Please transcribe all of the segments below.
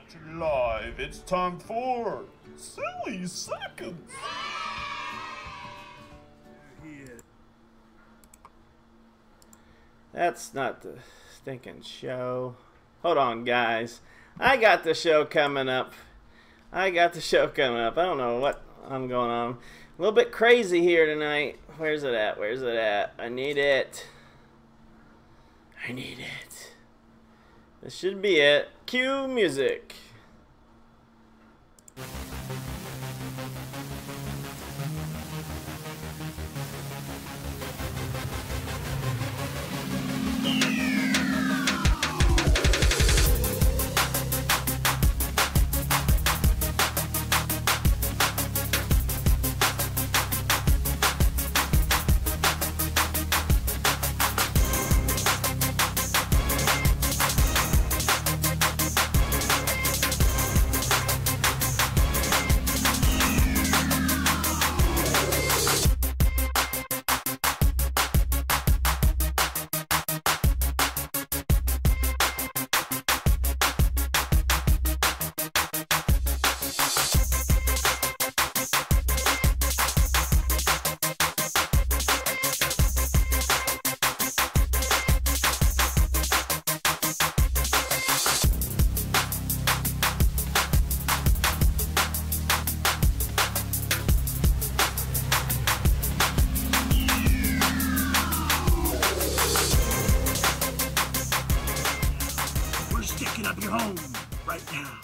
watching live. It's time for Silly Seconds. That's not the stinking show. Hold on, guys. I got the show coming up. I don't know what I'm going on. A little bit crazy here tonight. Where's it at? I need it. This should be it. Cue music. Up your home right now.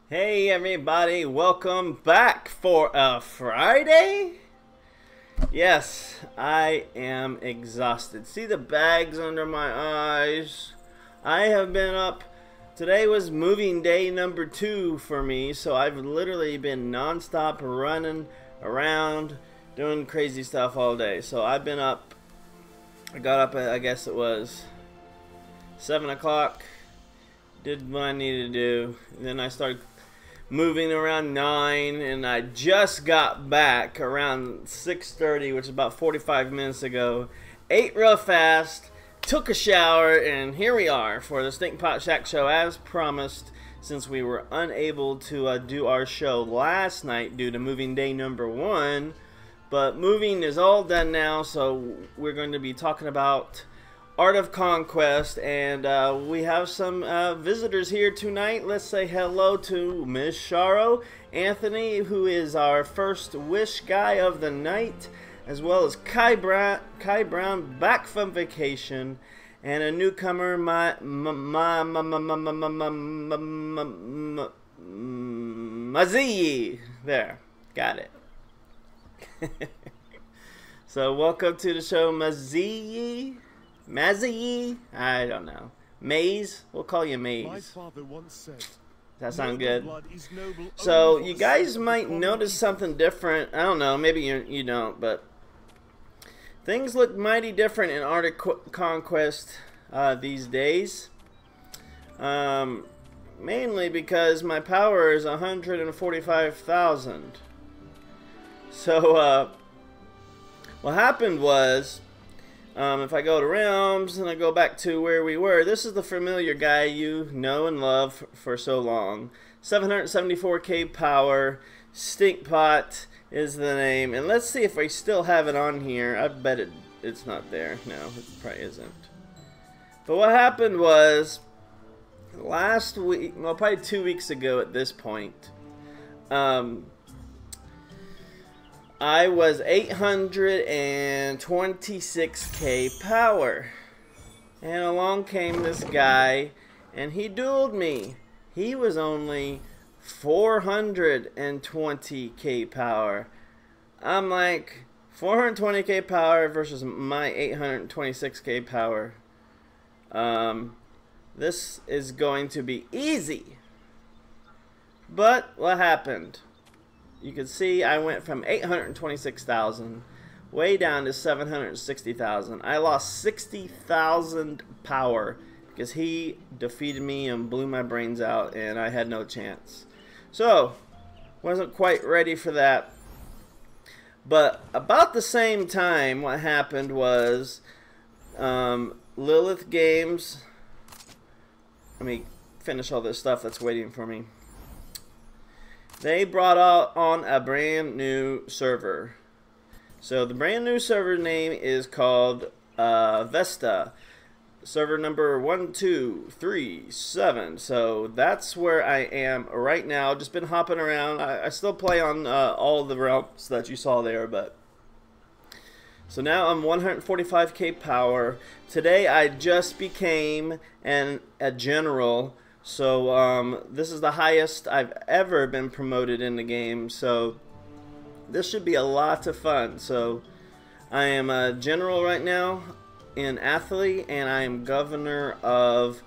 Hey everybody, welcome back for a Friday? Yes, I am exhausted. See the bags under my eyes? I have been up. Today was moving day number 2 for me, so I've literally been non-stop running around doing crazy stuff all day. So I've been up. I got up at, I guess it was 7 o'clock, did what I needed to do, and then I started moving around 9, and I just got back around 6:30, which is about 45 minutes ago. Ate real fast, took a shower, and here we are for the Stinkpot Shack Show as promised, since we were unable to do our show last night due to moving day number 1. But moving is all done now, so we're going to be talking about Art of Conquest, and we have some visitors here tonight. Let's say hello to Miss Sharo, Anthony, who is our first wish guy of the night, as well as Kai Brown, back from vacation, and a newcomer, Maziyi. There, got it. So welcome to the show, Maziyi. I don't know. Maze? We'll call you Maze. My father once said, does that sound good? So you guys might notice something different. I don't know, maybe you don't, but things look mighty different in Art of Conquest these days. Mainly because my power is 145,000. So what happened was, if I go to Realms and I go back to where we were, this is the familiar guy you know and love for so long. 774k power, Stinkpot is the name, and let's see if we still have it on here. I bet it's not there. No, it probably isn't. But what happened was, last week, well, probably 2 weeks ago at this point, I was 826k power, and along came this guy, and he dueled me. He was only 420k power. I'm like, 420k power versus my 826k power. This is going to be easy. But what happened? You can see I went from 826,000 way down to 760,000. I lost 60,000 power because he defeated me and blew my brains out, and I had no chance. So, wasn't quite ready for that. But about the same time, what happened was Lilith Games. Let me finish all this stuff that's waiting for me. They brought on a brand new server. So the brand new server name is called Vesta. Server number 1237. So that's where I am right now. Just been hopping around. I still play on all the realms that you saw there, but so now I'm 145k power. Today I just became a general. So this is the highest I've ever been promoted in the game. So this should be a lot of fun. So I am a general right now in Athley, and I am governor of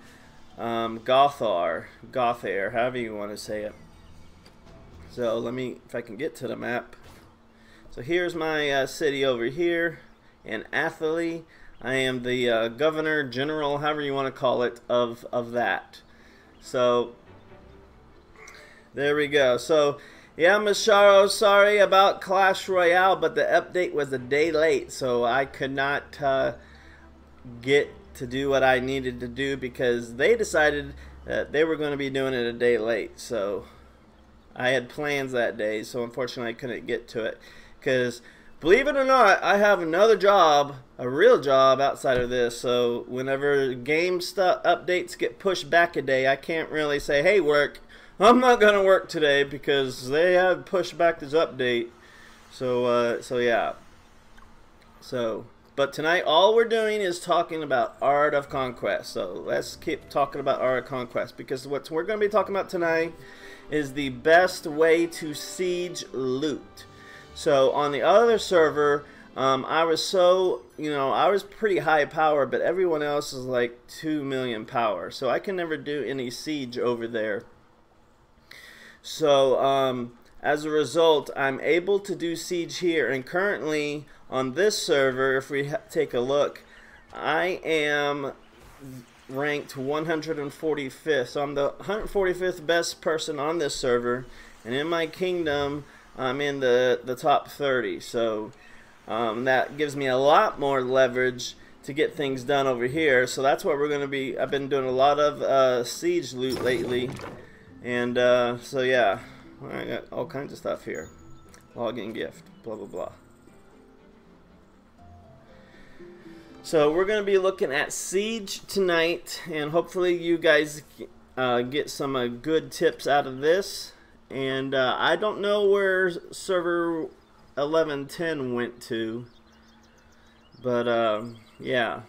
Gothair, however you want to say it. So let me, if I can get to the map. So here's my city over here in Athley. I am the governor, general, however you want to call it, of that. So there we go. So yeah, Masharo, sorry about Clash Royale, but the update was a day late, so I could not get to do what I needed to do because they decided that they were going to be doing it a day late. So I had plans that day, so unfortunately I couldn't get to it because, believe it or not, I have another job, a real job outside of this. So whenever game stuff updates get pushed back a day, I can't really say, hey, work, I'm not going to work today because they have pushed back this update. So yeah. So but tonight, all we're doing is talking about Art of Conquest. So let's keep talking about Art of Conquest, because what we're going to be talking about tonight is the best way to siege loot. So on the other server, I was I was pretty high power, but everyone else is like 2 million power. So I can never do any siege over there. So as a result, I'm able to do siege here, and currently on this server, if we take a look, I am ranked 145th. So I'm the 145th best person on this server, and in my kingdom, I'm in the top 30. So that gives me a lot more leverage to get things done over here. So that's what we're going to be. I've been doing a lot of siege loot lately, and so yeah, I got all kinds of stuff here. Login gift, blah blah blah. So we're going to be looking at siege tonight, and hopefully you guys get some good tips out of this. And I don't know where server 1110 went to, but yeah,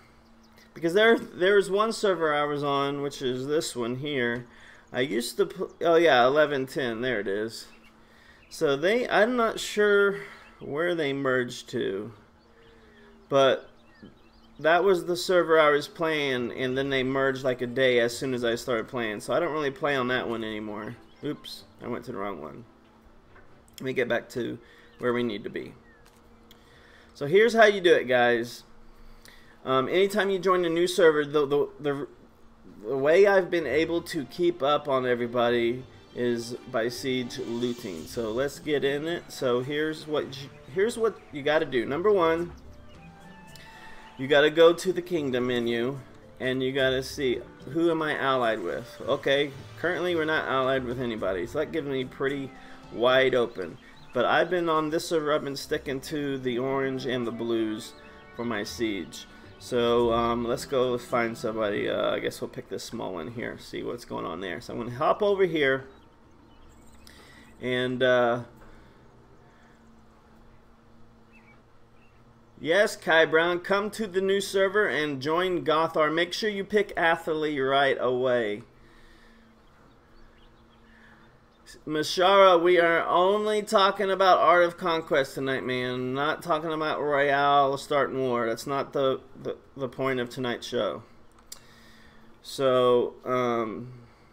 because there's one server I was on, which is this one here. I used to oh yeah, 1110, there it is. So I'm not sure where they merged to, but that was the server I was playing, and then they merged like a day as soon as I started playing. So I don't really play on that one anymore. Oops, I went to the wrong one. Let me get back to where we need to be. So here's how you do it, guys. Anytime you join a new server, the way I've been able to keep up on everybody is by siege looting. So let's get in it. So here's what you got to do. Number one, you got to go to the kingdom menu, and you got to see, who am I allied with? Okay, currently we're not allied with anybody, so that gives me pretty wide open. But I've been on this server, I've been sticking to the orange and the blues for my siege. So let's go find somebody. I guess we'll pick this small one here, see what's going on there. So I'm going to hop over here, and yes, Kai Brown, come to the new server and join Gothair. Make sure you pick Athley right away. Mashara, we are only talking about Art of Conquest tonight, man. Not talking about Royale, starting war. That's not the point of tonight's show. So,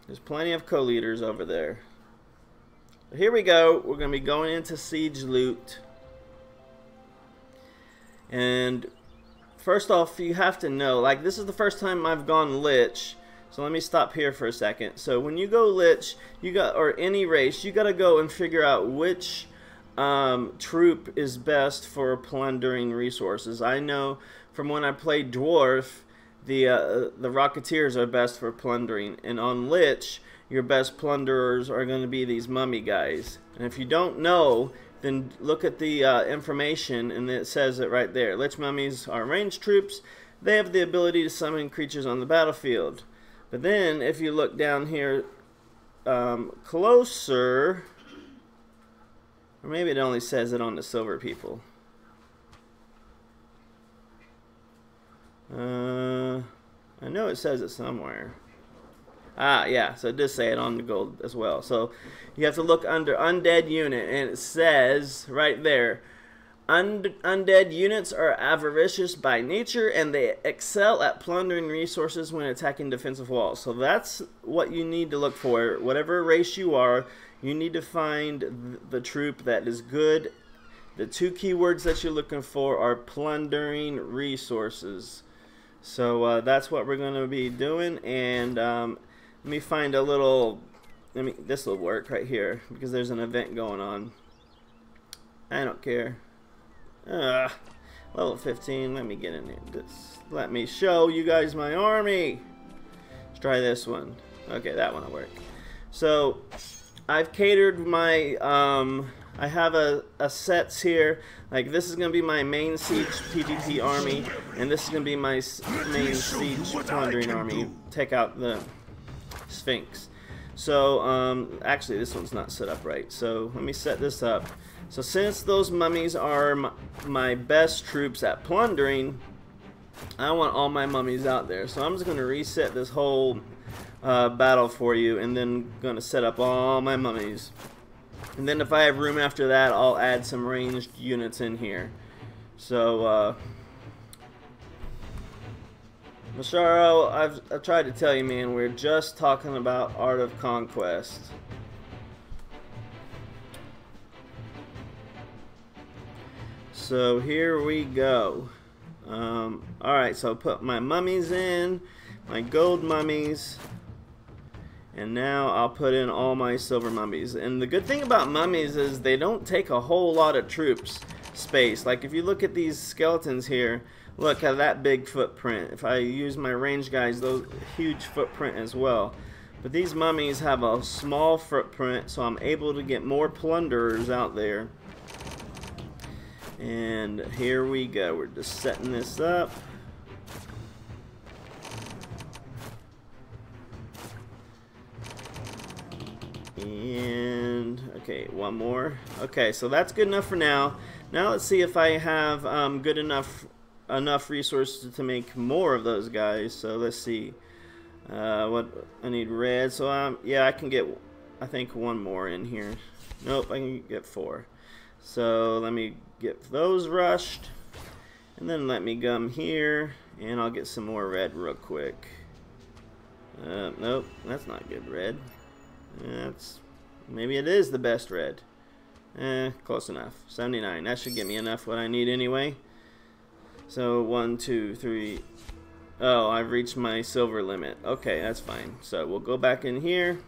there's plenty of co-leaders over there. Here we go. We're going to be going into siege loot. And first off, you have to know, like, this is the first time I've gone Lich. So let me stop here for a second. So when you go Lich, or any race, you got to go and figure out which troop is best for plundering resources. I know from when I played Dwarf, the Rocketeers are best for plundering, and on Lich, your best plunderers are going to be these mummy guys. And if you don't know, then look at the information, and it says it right there. Lich mummies are ranged troops. They have the ability to summon creatures on the battlefield. But then, if you look down here closer, or maybe it only says it on the silver people. I know it says it somewhere. Ah, yeah, so it does say it on the gold as well. So you have to look under undead unit, and it says right there, undead units are avaricious by nature, and they excel at plundering resources when attacking defensive walls. So that's what you need to look for. Whatever race you are, you need to find the troop that is good. The two keywords that you're looking for are plundering resources. So that's what we're going to be doing, and let me find a little, this will work right here, because there's an event going on. I don't care. Level 15, let me get in there. Let me show you guys my army. Let's try this one. Okay, that one will work. So, I've catered my, I have a sets here. Like, this is going to be my main siege PvP army, and this is going to be my main siege plundering army. Take out the Sphinx. So actually this one's not set up right, so let me set this up. So since those mummies are my best troops at plundering, I want all my mummies out there. So I'm just going to reset this whole battle for you, and then going to set up all my mummies, and then if I have room after that, I'll add some ranged units in here. So Masharo, I've tried to tell you, man, we're just talking about Art of Conquest. So here we go. Alright, so I put my mummies in, my gold mummies, and now I'll put in all my silver mummies. And the good thing about mummies is they don't take a whole lot of troops space. Like if you look at these skeletons here, look at that big footprint. If I use my range guys, those huge footprint as well. But these mummies have a small footprint, so I'm able to get more plunderers out there. And here we go. We're just setting this up. And okay, one more. Okay, so that's good enough for now. Now let's see if I have good enough resources to make more of those guys. So let's see. What I need red. So yeah, I can get, I think, one more in here. Nope, I can get 4. So let me get those rushed, and then let me come here, and I'll get some more red real quick. Nope, that's not good red. That's, maybe it is the best red. Close enough. 79. That should get me enough what I need anyway. So 1, 2, 3. Oh, I've reached my silver limit. Okay, that's fine. So we'll go back in here,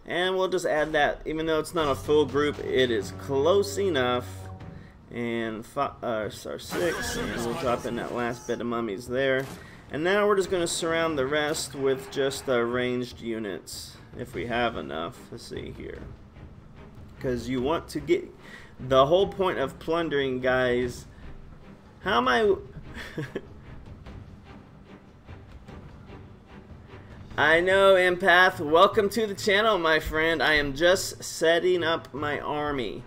and we'll just add that. Even though it's not a full group, it is close enough. And 6, and we'll drop in that last bit of mummies there. And now we're just going to surround the rest with just ranged units, if we have enough. Let's see here. Because you want to get, the whole point of plundering, guys. How am I... I know, Empath. Welcome to the channel, my friend. I am just setting up my army.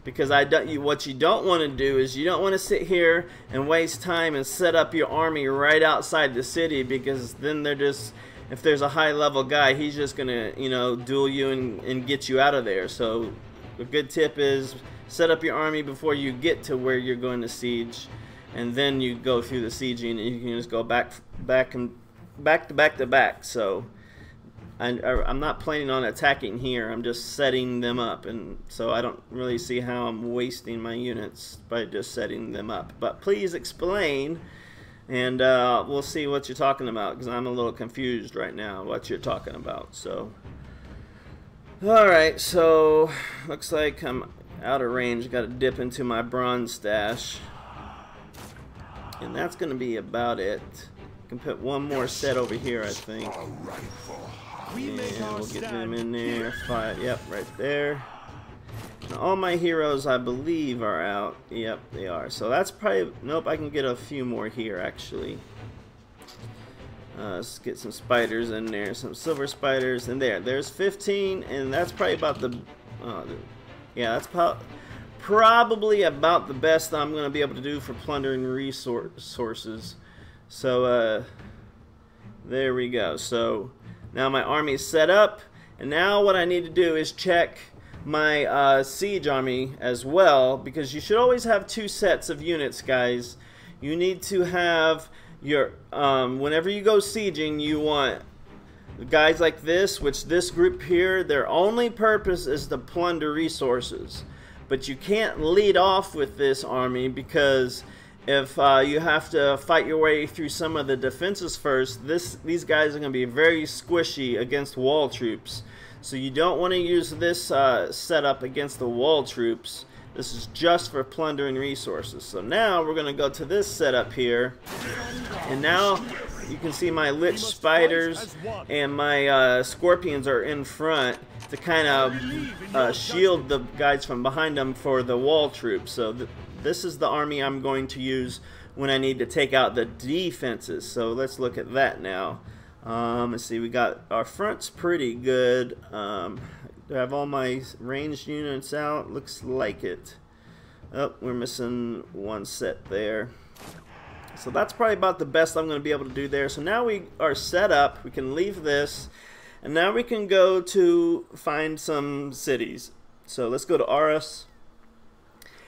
Because what you don't want to do is you don't want to sit here and waste time and set up your army right outside the city, because then they're just, if there's a high level guy, he's just gonna, you know, duel you and get you out of there. So a good tip is set up your army before you get to where you're going to siege, and then you go through the sieging, and you can just go back to back. So I'm not planning on attacking here. I'm just setting them up, and so I don't really see how I'm wasting my units by just setting them up. But please explain, and we'll see what you're talking about, because I'm a little confused right now what you're talking about. So, all right. So looks like out of range. Got to dip into my bronze stash. And that's going to be about it. Can put one more set over here, I think. And we'll get them in there. Yep, right there. Now, all my heroes, I believe, are out. Yep, they are. So that's probably... Nope, I can get a few more here, actually. Let's get some spiders in there. Some silver spiders. And there's 15. And that's probably about the... yeah, that's probably about the best I'm going to be able to do for plundering resources. So, there we go. So, now my army is set up. And now what I need to do is check my siege army as well. Because you should always have 2 sets of units, guys. You need to have your... whenever you go sieging, you want guys like this, which this group here, their only purpose is to plunder resources. But you can't lead off with this army, because if you have to fight your way through some of the defenses first, these guys are going to be very squishy against wall troops. So you don't want to use this setup against the wall troops. This is just for plundering resources. So now we're going to go to this setup here. And now you can see my lich spiders and my scorpions are in front to kind of shield the guys from behind them for the wall troops. So this is the army I'm going to use when I need to take out the defenses. So let's look at that now. Let's see, we got our fronts pretty good. Do I have all my ranged units out? Looks like it. Oh, we're missing one set there. So that's probably about the best I'm going to be able to do there. So now we are set up. We can leave this. And now we can go to find some cities. So let's go to Aarhus.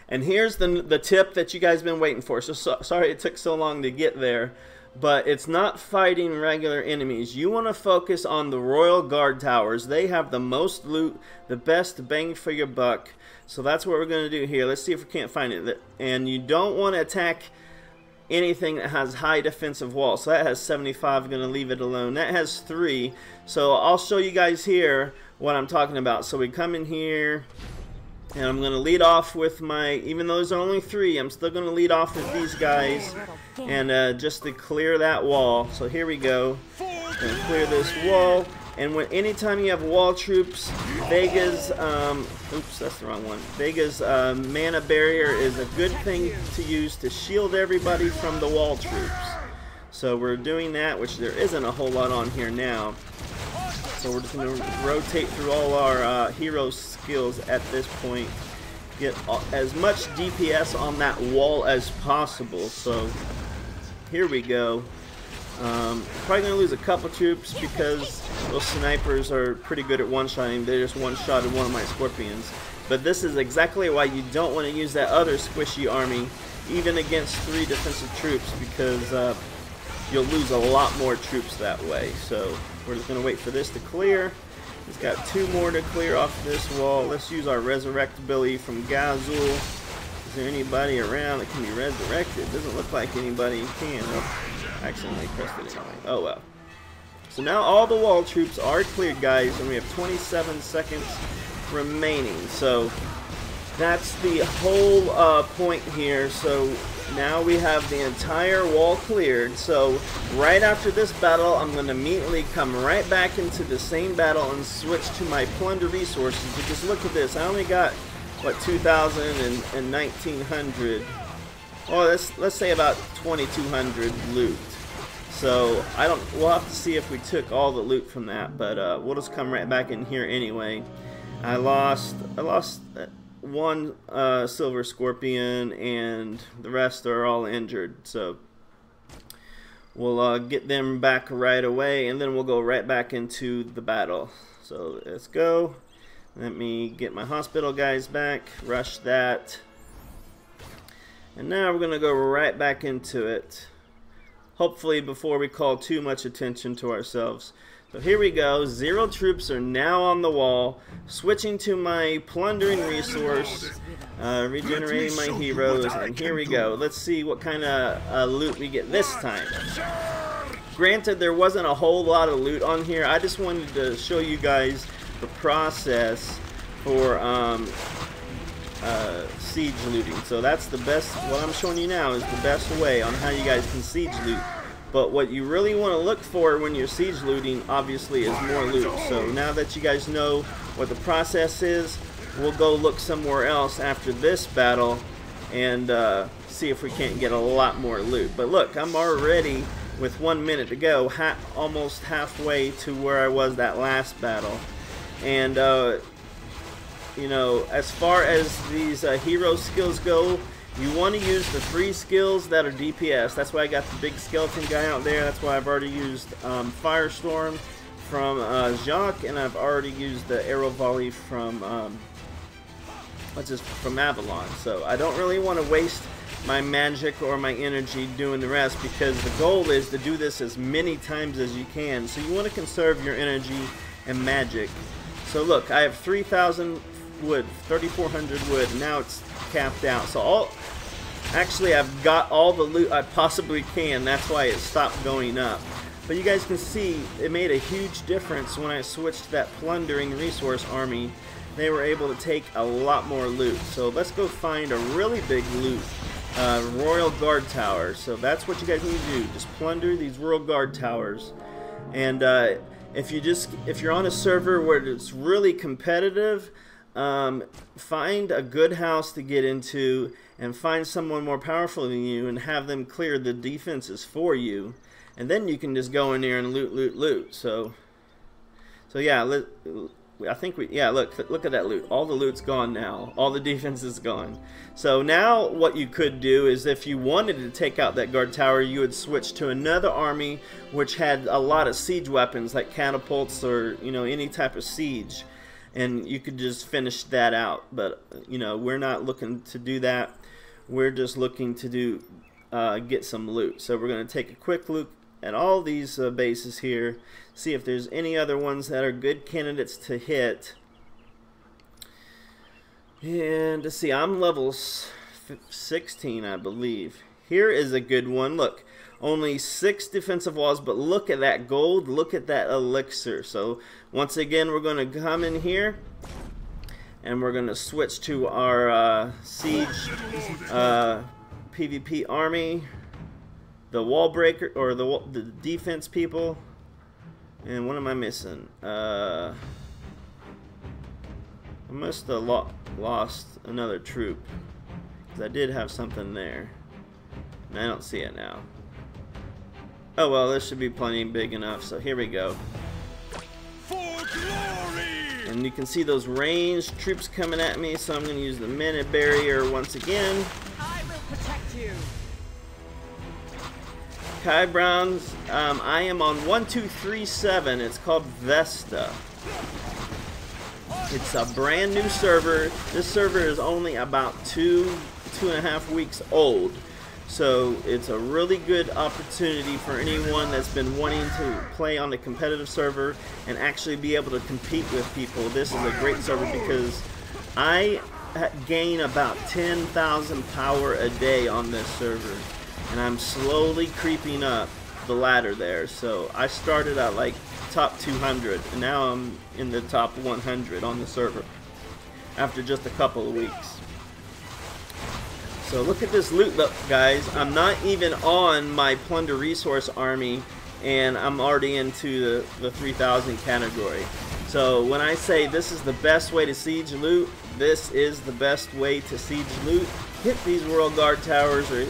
And here's the tip that you guys have been waiting for. So sorry it took so long to get there. But it's not fighting regular enemies. You want to focus on the Royal Guard Towers. They have the most loot, the best bang for your buck. So that's what we're going to do here. Let's see if we can't find it. And you don't want to attack anything that has high defensive walls. So that has 75. I'm going to leave it alone. That has 3. So I'll show you guys here what I'm talking about. So we come in here. And I'm going to lead off with my, even though there's only 3, I'm still going to lead off with these guys. And just to clear that wall. So here we go. And clear this wall. And anytime you have wall troops, Vega's, oops, that's the wrong one. Vega's mana barrier is a good thing to use to shield everybody from the wall troops. So we're doing that, which there isn't a whole lot on here now. So we're just going to rotate through all our hero skills at this point. Get as much DPS on that wall as possible. So here we go. Probably going to lose a couple troops because those snipers are pretty good at one-shotting. They just one-shotted one of my scorpions. But this is exactly why you don't want to use that other squishy army, even against 3 defensive troops, because you'll lose a lot more troops that way. So we're just going to wait for this to clear. He's got 2 more to clear off this wall. Let's use our resurrectability from Gazul. Is there anybody around that can be resurrected? Doesn't look like anybody can. Oh, I accidentally pressed it anyway. Oh well. So now all the wall troops are cleared, guys, and we have 27 seconds remaining. So that's the whole point here. So now we have the entire wall cleared. So right after this battle, I'm going to immediately come right back into the same battle and switch to my plunder resources. Because look at this, I only got, what, 2,000 and 1,900. Well, let's say about 2,200 loot. So we'll have to see if we took all the loot from that, but we'll just come right back in here anyway. I lost one silver scorpion, and the rest are all injured. So we'll get them back right away, and then we'll go right back into the battle. So let's go. Let me get my hospital guys back. Rush that. And now we're going to go right back into it. Hopefully before we call too much attention to ourselves. So here we go. 0 troops are now on the wall. Switching to my plundering resource. Regenerating my heroes. And here we go. Let's see what kind of loot we get this time. Granted, there wasn't a whole lot of loot on here. I just wanted to show you guys the process for siege looting. So that's the best, what I'm showing you now is the best way on how you guys can siege loot. But what you really want to look for when you're siege looting, obviously, is more loot. So now that you guys know what the process is, we'll go look somewhere else after this battle and see if we can't get a lot more loot. But look, I'm already, with 1 minute to go, almost halfway to where I was that last battle. And you know, as far as these hero skills go, you want to use the 3 skills that are DPS. That's why I got the big skeleton guy out there. That's why I've already used Firestorm from Jacques, and I've already used the arrow volley from from Avalon. So I don't really want to waste my magic or my energy doing the rest, because the goal is to do this as many times as you can. So you want to conserve your energy and magic. So look, I have 3,000 wood, 3,400 wood, and now it's capped out. So actually I've got all the loot I possibly can. That's why it stopped going up. But you guys can see it made a huge difference when I switched to that plundering resource army. They were able to take a lot more loot. So let's go find a really big loot. Royal Guard Tower. So that's what you guys need to do. Just plunder these Royal Guard Towers. And if you're on a server where it's really competitive, find a good house to get into and find someone more powerful than you and have them clear the defenses for you, and then you can just go in there and loot. So yeah, I think look at that loot. All the loot's gone now. All the defense is gone. So now what you could do is, if you wanted to take out that guard tower, you would switch to another army which had a lot of siege weapons like catapults or, you know, any type of siege, and you could just finish that out. But you know, we're not looking to do that. We're just looking to do get some loot. So we're going to take a quick look at all these bases here, see if there's any other ones that are good candidates to hit. And let's see, I'm level 16, I believe. Here is a good one. Look, only 6 defensive walls, but look at that gold, look at that elixir. So once again, we're going to come in here and we're going to switch to our siege PvP army, the wall breaker, or the defense people. And what am I missing? I must have lost another troop, because I did have something there and I don't see it now. Oh well, this should be plenty big enough. So here we go. For glory! And you can see those ranged troops coming at me, so I'm going to use the minute barrier once again. I will protect you. Kai Browns, I am on 1237. It's called Vesta. It's a brand new server. This server is only about 2.5 weeks old. So it's a really good opportunity for anyone that's been wanting to play on a competitive server and actually be able to compete with people. This is a great server because I gain about 10,000 power a day on this server, and I'm slowly creeping up the ladder there. So I started at like top 200, and now I'm in the top 100 on the server after just a couple of weeks. So look at this loot, look guys, I'm not even on my plunder resource army and I'm already into the 3,000 category. So when I say this is the best way to siege loot, this is the best way to siege loot. Hit these Royal Guard Towers, or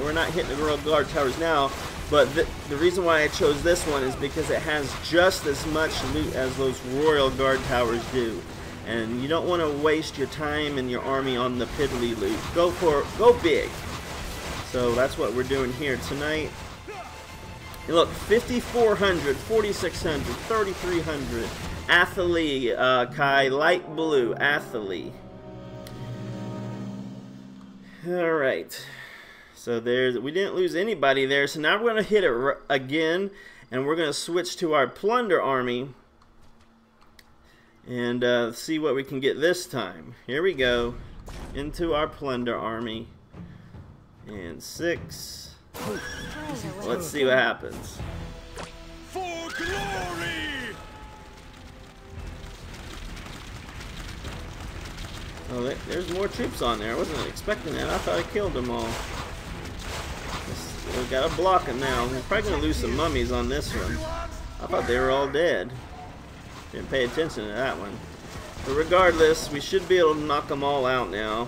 we're not hitting the Royal Guard Towers now, but the reason why I chose this one is because it has just as much loot as those Royal Guard Towers do. And you don't want to waste your time and your army on the piddly loot. Go big. So that's what we're doing here tonight. And look, 5,400, 4,600, 3,300. Athlete, Kai, light blue, athlete. Alright. So we didn't lose anybody there. So now we're going to hit it again. And we're going to switch to our plunder army. And see what we can get this time. Here we go. Into our plunder army. And 6. Let's see what happens. For glory! Oh, there's more troops on there. I wasn't expecting that. I thought I killed them all. We got to block them now. We're probably going to lose some mummies on this one. I thought they were all dead. Didn't pay attention to that one. But regardless, we should be able to knock them all out now.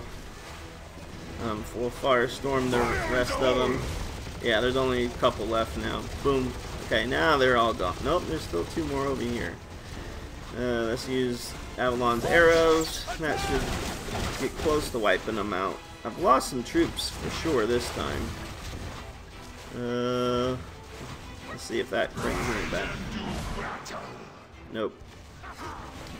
We'll firestorm the rest of them. Yeah, there's only a couple left now. Boom. Okay, now they're all gone. Nope, there's still 2 more over here. Let's use Avalon's arrows. That should get close to wiping them out. I've lost some troops for sure this time. Let's see if that brings it back. Nope.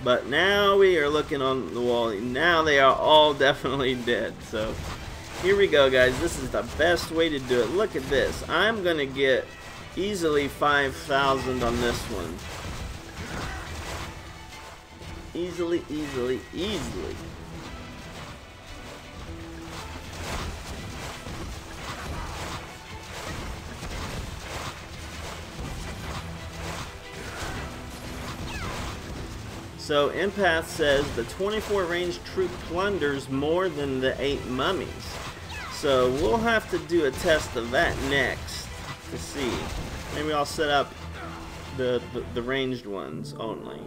But now we are looking on the wall. Now they are all definitely dead. So here we go, guys. This is the best way to do it. Look at this. I'm gonna get easily 5,000 on this one. Easily, easily, easily. So Empath says the 24 range troop plunders more than the 8 mummies. So we'll have to do a test of that next to see. Maybe I'll set up the ranged ones only.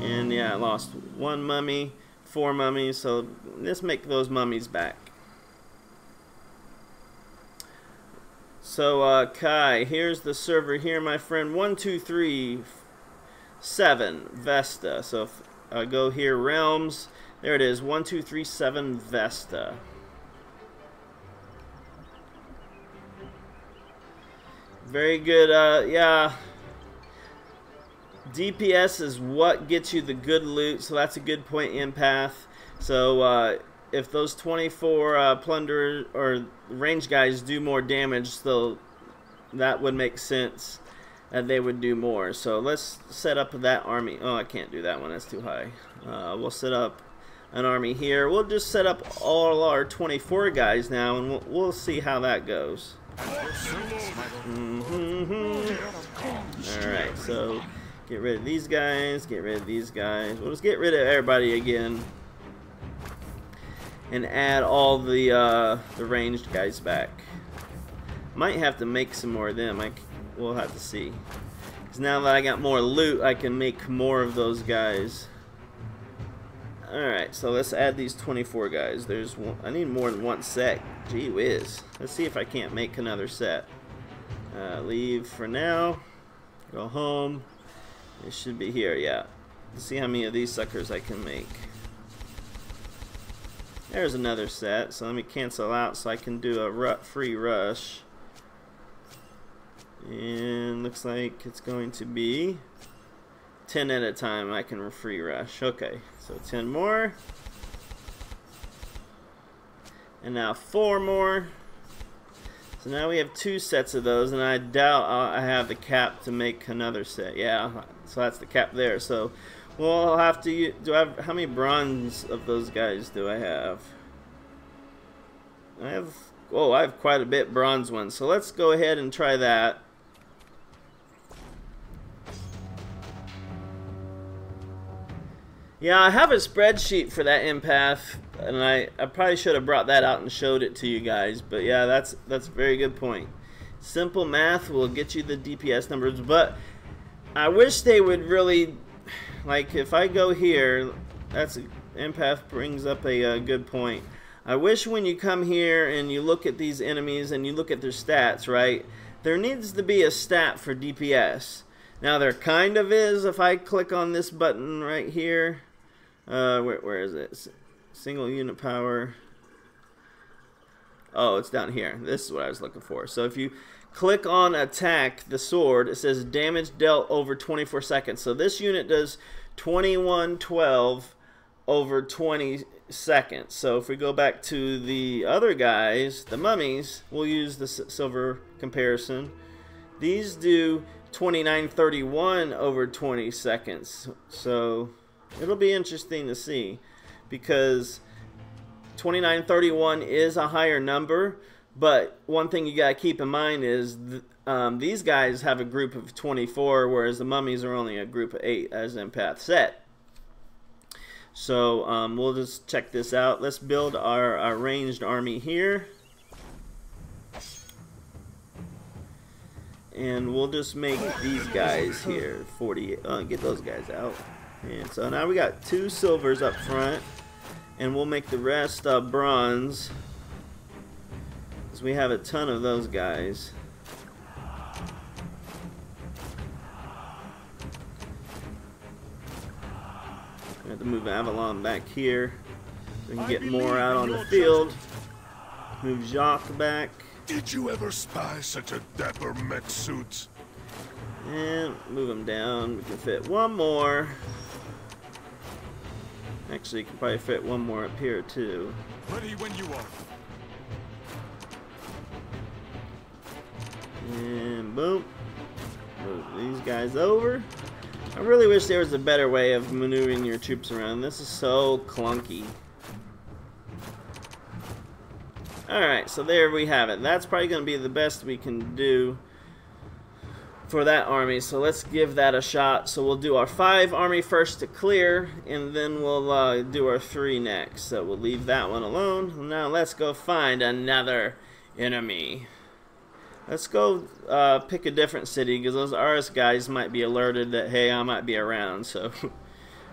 And yeah, I lost 1 mummy, 4 mummies, so let's make those mummies back. So Kai, here's the server here, my friend. 1237 Vesta. So if I go here, realms, there it is, 1237 Vesta. Very good. Yeah, DPS is what gets you the good loot, so that's a good point, Empath. So if those 24 plunder or range guys do more damage, so that would make sense that they would do more. So let's set up that army. Oh, I can't do that one, that's too high. We'll set up an army here. We'll just set up all our 24 guys now, and we'll see how that goes. Alright, so get rid of these guys, get rid of these guys. We'll just get rid of everybody again and add all the ranged guys back. Might have to make some more of them. We'll have to see. Because now that I got more loot, I can make more of those guys. Alright, so let's add these 24 guys. There's one, I need more than 1 set. Gee whiz. Let's see if I can't make another set. Leave for now. Go home. It should be here, yeah. Let's see how many of these suckers I can make. There's another set, so let me cancel out so I can do a free rush. And looks like it's going to be 10 at a time I can free rush. Okay, so 10 more. And now 4 more. So now we have 2 sets of those, and I doubt I have the cap to make another set. Yeah, so that's the cap there. So we'll have to how many bronze of those guys do I have? I have quite a bit bronze ones. So let's go ahead and try that. Yeah, I have a spreadsheet for that Empath, and I probably should have brought that out and showed it to you guys. But yeah, that's a very good point. Simple math will get you the DPS numbers, but I wish they would really, like, if I go here, Empath brings up a good point. I wish when you come here and you look at these enemies and you look at their stats, right, there needs to be a stat for DPS. Now there kind of is if I click on this button right here. Where is it? Single unit power. Oh, it's down here. This is what I was looking for. So if you click on attack the sword, it says damage dealt over 24 seconds. So this unit does 2112 over 20 seconds. So if we go back to the other guys, the mummies, we'll use the silver comparison. These do 2931 over 20 seconds. So it'll be interesting to see, because 2931 is a higher number, but one thing you got to keep in mind is these guys have a group of 24, whereas the mummies are only a group of 8, as Empath said. So we'll just check this out. Let's build our ranged army here. And we'll just make these guys here 40. Get those guys out. And so now we got 2 silvers up front. And we'll make the rest bronze. Because we have a ton of those guys. We have to move Avalon back here so we can get more out on the field. Move Jacques back. Did you ever spy such a dapper mech suit? And move him down. We can fit one more. Actually, you can probably fit one more up here too. Ready when you are. And boom. Move these guys over. I really wish there was a better way of maneuvering your troops around. This is so clunky. Alright, so there we have it. That's probably going to be the best we can do for that army. So let's give that a shot. So we'll do our 5 army first to clear, and then we'll do our 3 next. So we'll leave that one alone. Now let's go find another enemy. Let's go pick a different city, because those RS guys might be alerted that, hey, I might be around. So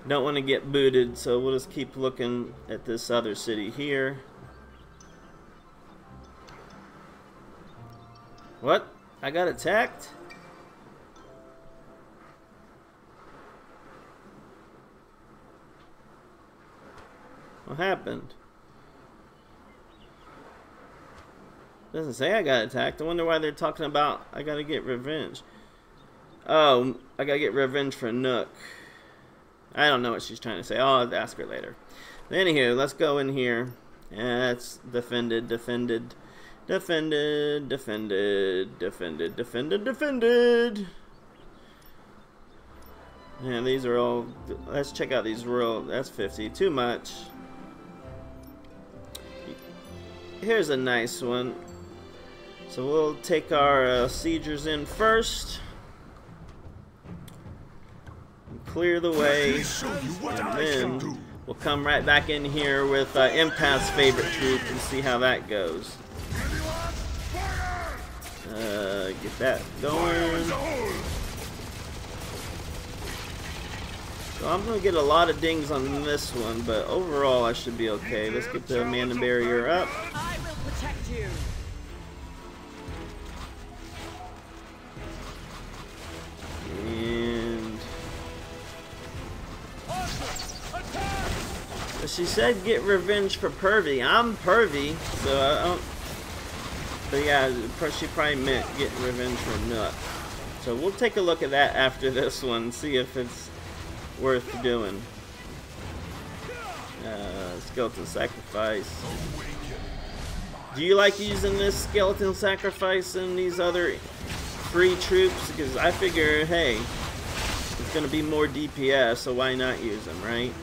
don't want to get booted. So we'll just keep looking at this other city here. What? I got attacked? What happened? Doesn't say I got attacked. I wonder why they're talking about I gotta get revenge. Oh, I gotta get revenge for Nook. I don't know what she's trying to say. I'll have to ask her later. But anywho, let's go in here. That's defended, defended. Defended, defended, defended, defended, defended. Yeah, these are all. Let's check out these royal. That's 50. Too much. Here's a nice one. So we'll take our siegers in first. Clear the way. And then we'll come right back in here with Empath's favorite troop and see how that goes. Get that going. So I'm going to get a lot of dings on this one, but overall I should be okay. Let's get the mana barrier up. I will protect you. And she said get revenge for Pervy. I'm Pervy, so I don't. But yeah, she probably meant getting revenge for Nook. So we'll take a look at that after this one, see if it's worth doing. Skeleton sacrifice. Do you like using this skeleton sacrifice and these other free troops? Because I figure, hey, it's going to be more DPS, so why not use them, right?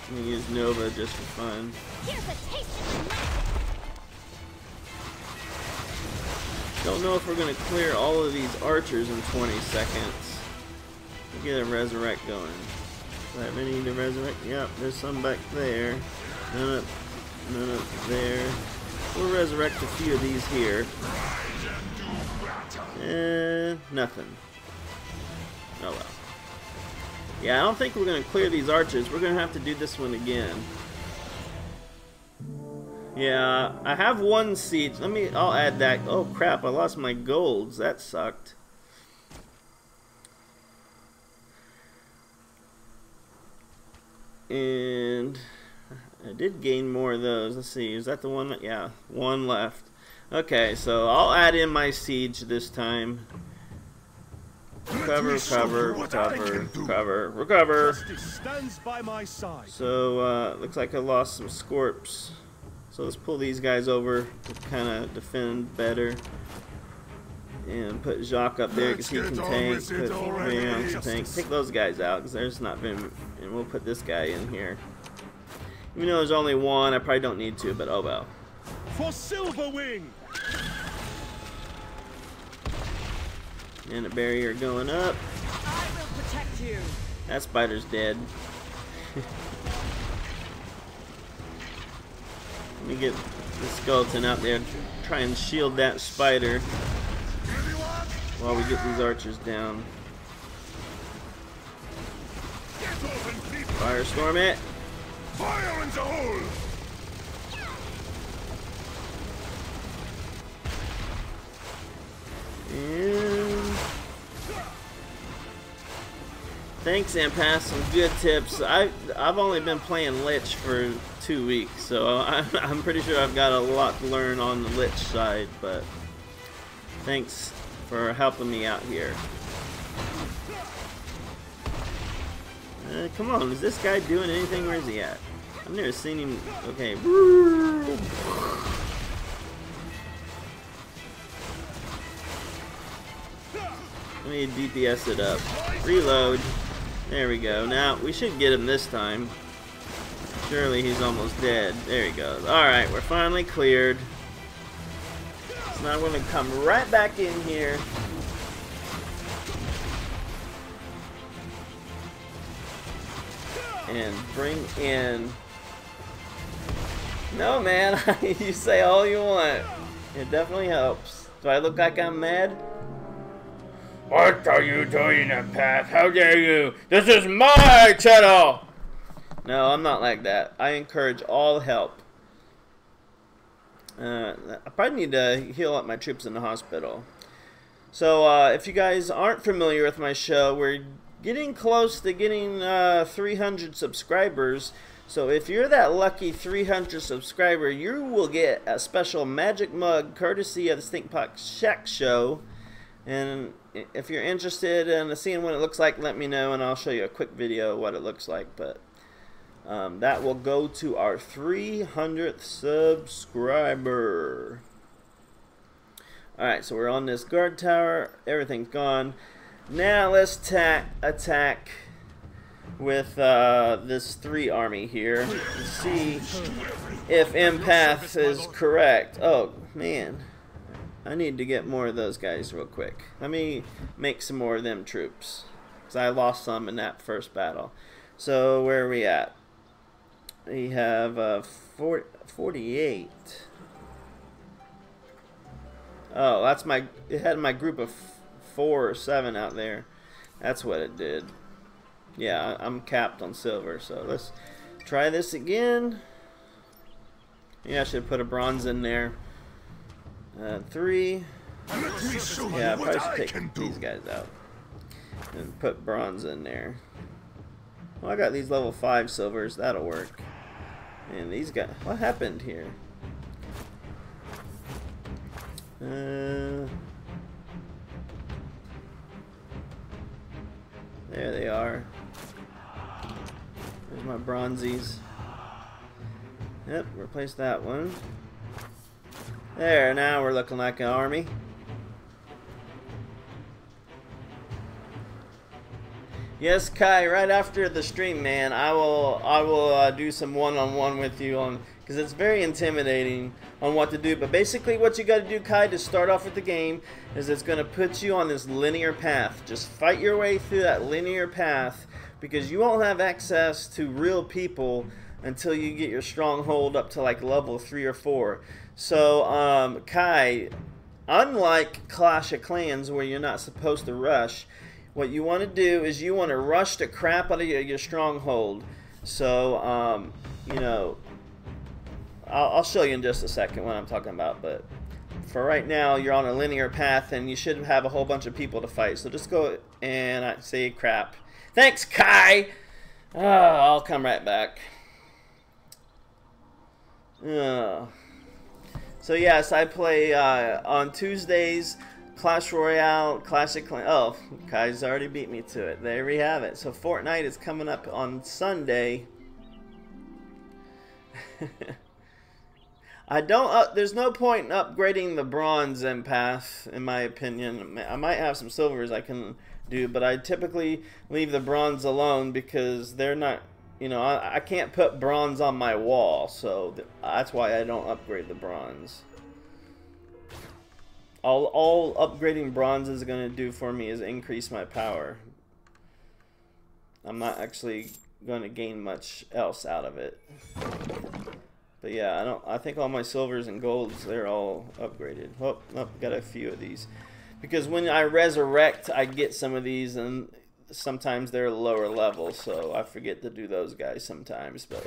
I'm going to use Nova just for fun. Here's a taste of magic. Don't know if we're going to clear all of these archers in 20 seconds. We'll get a resurrect going. Do I have any to resurrect? Yep, there's some back there. None up there. We'll resurrect a few of these here. Nothing. Oh well. Yeah, I don't think we're going to clear these archers. We're going to have to do this one again. Yeah, I have one siege. I'll add that. Oh crap, I lost my golds. That sucked. And I did gain more of those. Let's see, is that the one? Yeah, one left. Okay, so I'll add in my siege this time. Recover, recover, recover, recover, recover. Stands by my side. So, looks like I lost some Scorps. So let's pull these guys over to kind of defend better. And put Jacques up there because he can tank. Put Rayon to tank. Take those guys out because there's not been. And we'll put this guy in here. Even though there's only one, I probably don't need to, but oh well. For Silverwing. And a barrier going up. I will protect you. That spider's dead. Let me get the skeleton out there, try and shield that spider while we get these archers down. Firestorm it. Fire in the hole! And thanks, Empath. Some good tips. I've only been playing Lich for 2 weeks, so I'm pretty sure I've got a lot to learn on the Lich side. But thanks for helping me out here. Come on, is this guy doing anything? Where is he at? I've never seen him. Okay. Let me DPS it up. Reload. There we go. Now, we should get him this time. Surely he's almost dead. There he goes. Alright, we're finally cleared. So now I'm going to come right back in here. And bring in... No, man. You say all you want. It definitely helps. Do I look like I'm mad? What are you doing, Empath? How dare you? This is my channel! No, I'm not like that. I encourage all help. I probably need to heal up my troops in the hospital. So, if you guys aren't familiar with my show, we're getting close to getting 300 subscribers. So if you're that lucky 300 subscriber, you will get a special magic mug courtesy of the Stinkpot Shack Show. And if you're interested in seeing what it looks like, let me know and I'll show you a quick video of what it looks like. But that will go to our 300th subscriber. Alright, so we're on this guard tower. Everything's gone. Now let's attack with this 3 army here and see if Empath is correct. Oh, man. I need to get more of those guys real quick. Let me make some more of them troops, because I lost some in that first battle. So where are we at? We have 48. Oh, that's my... It had my group of 4 or 7 out there. That's what it did. Yeah, I'm capped on silver, so let's try this again. Yeah, I should put a bronze in there. 3. Yeah, I probably should take these guys out and put bronze in there. Well, I got these level 5 silvers. That'll work. And these guys... What happened here? There they are. There's my bronzies. Yep, replace that one. There, now we're looking like an army. Yes, Kai, right after the stream, man, I will do some one-on-one with you on, because it's very intimidating on what to do. But basically what you got to do, Kai, to start off with the game is it's going to put you on this linear path. Just fight your way through that linear path, because you won't have access to real people until you get your stronghold up to like level 3 or 4. So, Kai, unlike Clash of Clans where you're not supposed to rush, what you want to do is you want to rush the crap out of your stronghold. So, you know, I'll show you in just a second what I'm talking about, but for right now, you're on a linear path and you should have a whole bunch of people to fight. So just go and I say crap. Thanks, Kai! I'll come right back. So yes, I play on Tuesdays, Clash Royale, Classic Clan. Oh, Kai's already beat me to it. There we have it. So Fortnite is coming up on Sunday. I don't. There's no point in upgrading the bronze Empath, in my opinion. I might have some silvers I can do, but I typically leave the bronze alone because they're not. You know, I can't put bronze on my wall, so that's why I don't upgrade the bronze. All upgrading bronze is going to do for me is increase my power. I'm not actually going to gain much else out of it. But yeah, I think all my silvers and golds, they're all upgraded. Oh, got a few of these. Because when I resurrect, I get some of these, and sometimes they're lower level, so I forget to do those guys sometimes. But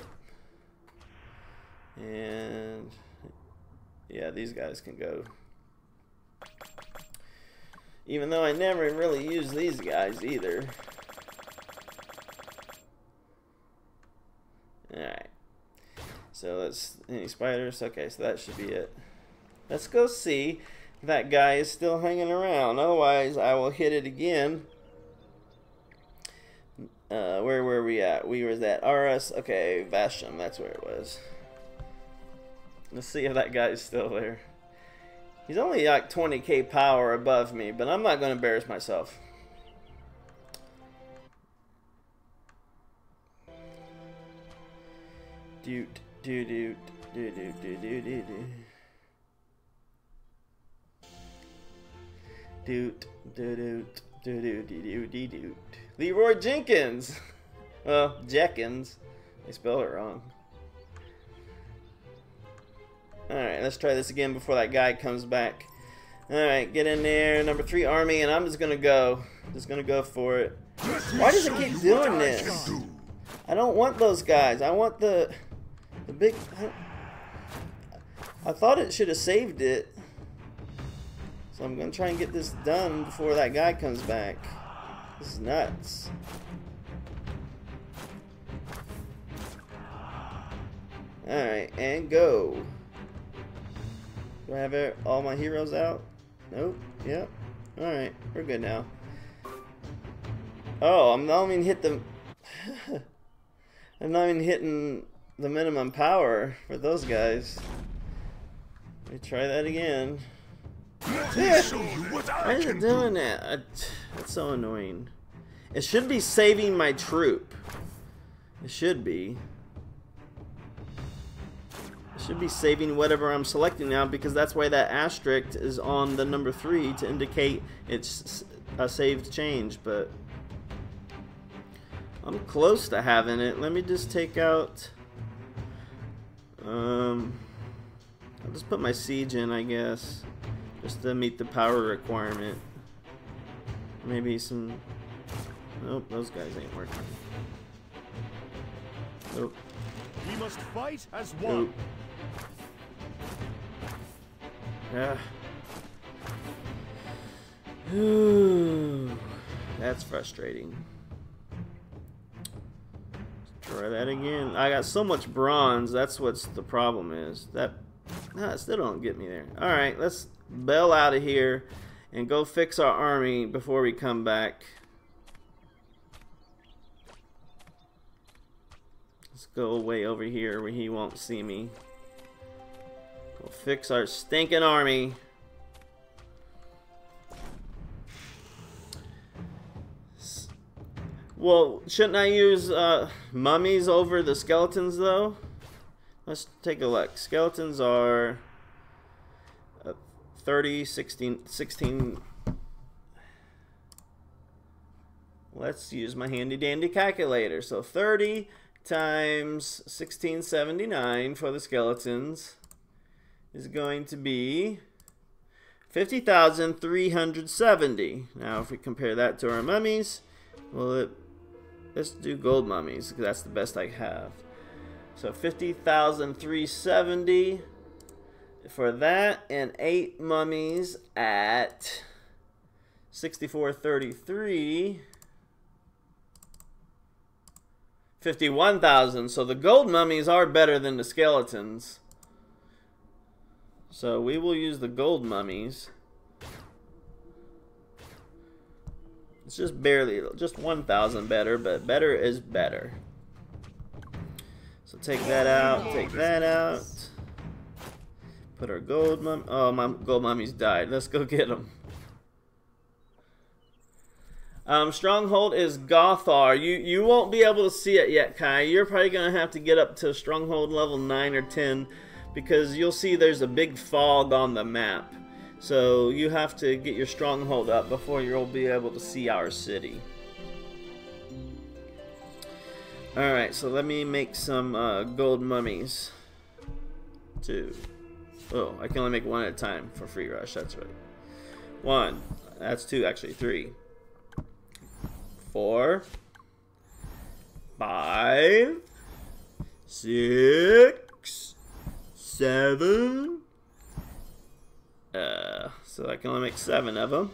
and yeah, these guys can go. Even though I never really use these guys either. Alright. So let's, any spiders? Okay, so that should be it. Let's go see if that guy is still hanging around. Otherwise, I will hit it again. Where were we at? We was at RS. Okay, Vasham, that's where it was. Let's see if that guy is still there. He's only like 20k power above me, but I'm not going to embarrass myself. Doot, doot, doot, doot, doot, doot, doot, doot. Doot, doot, doot, doot, doot, doot, doot. Leroy Jenkins. Well, Jenkins. They spell it wrong. Alright, let's try this again before that guy comes back. Alright, get in there. Number 3 army, and I'm just gonna go. Just gonna go for it. Why does it keep doing this? I don't want those guys. I want the big... I thought it should have saved it. So I'm gonna try and get this done before that guy comes back. This is nuts. Alright, and go. Do I have all my heroes out? Nope. Yep. Alright, we're good now. Oh, I'm not even hit the... I'm not even hitting the minimum power for those guys. Let me try that again. Why is it doing that? That's so annoying. It should be saving my troop. It should be. It should be saving whatever I'm selecting now, because that's why that asterisk is on the number 3 to indicate it's a saved change. But I'm close to having it. Let me just take out... I'll just put my siege in, I guess, just to meet the power requirement. Maybe some... Nope, those guys ain't working. Nope. We must fight as one. Nope. Ooh, that's frustrating. Let's try that again. I got so much bronze. That's what's the problem is. That still don't get me there. All right, let's bail out of here and go fix our army before we come back. Let's go way over here where he won't see me. Go fix our stinking army. Well, shouldn't I use mummies over the skeletons though? Let's take a look. Skeletons are 30, 16. Let's use my handy dandy calculator. So 30 times 1679 for the skeletons is going to be 50,370. Now if we compare that to our mummies, well, let's do gold mummies because that's the best I have. So 50,370 for that, and 8 mummies at 6433. 51,000. So the gold mummies are better than the skeletons. So we will use the gold mummies. It's just barely, just 1,000 better, but better is better. So take that out, take that out. Put our gold mummy. Oh, my gold mummies died. Let's go get them. Stronghold is Gothar. You won't be able to see it yet, Kai. You're probably going to have to get up to Stronghold level 9 or 10 because you'll see there's a big fog on the map. So you have to get your Stronghold up before you'll be able to see our city. Alright, so let me make some gold mummies. 2. Oh, I can only make 1 at a time for free rush, that's right. 1. That's 2, actually. 3. 4. 5. 6. 7. So I can only make 7 of them.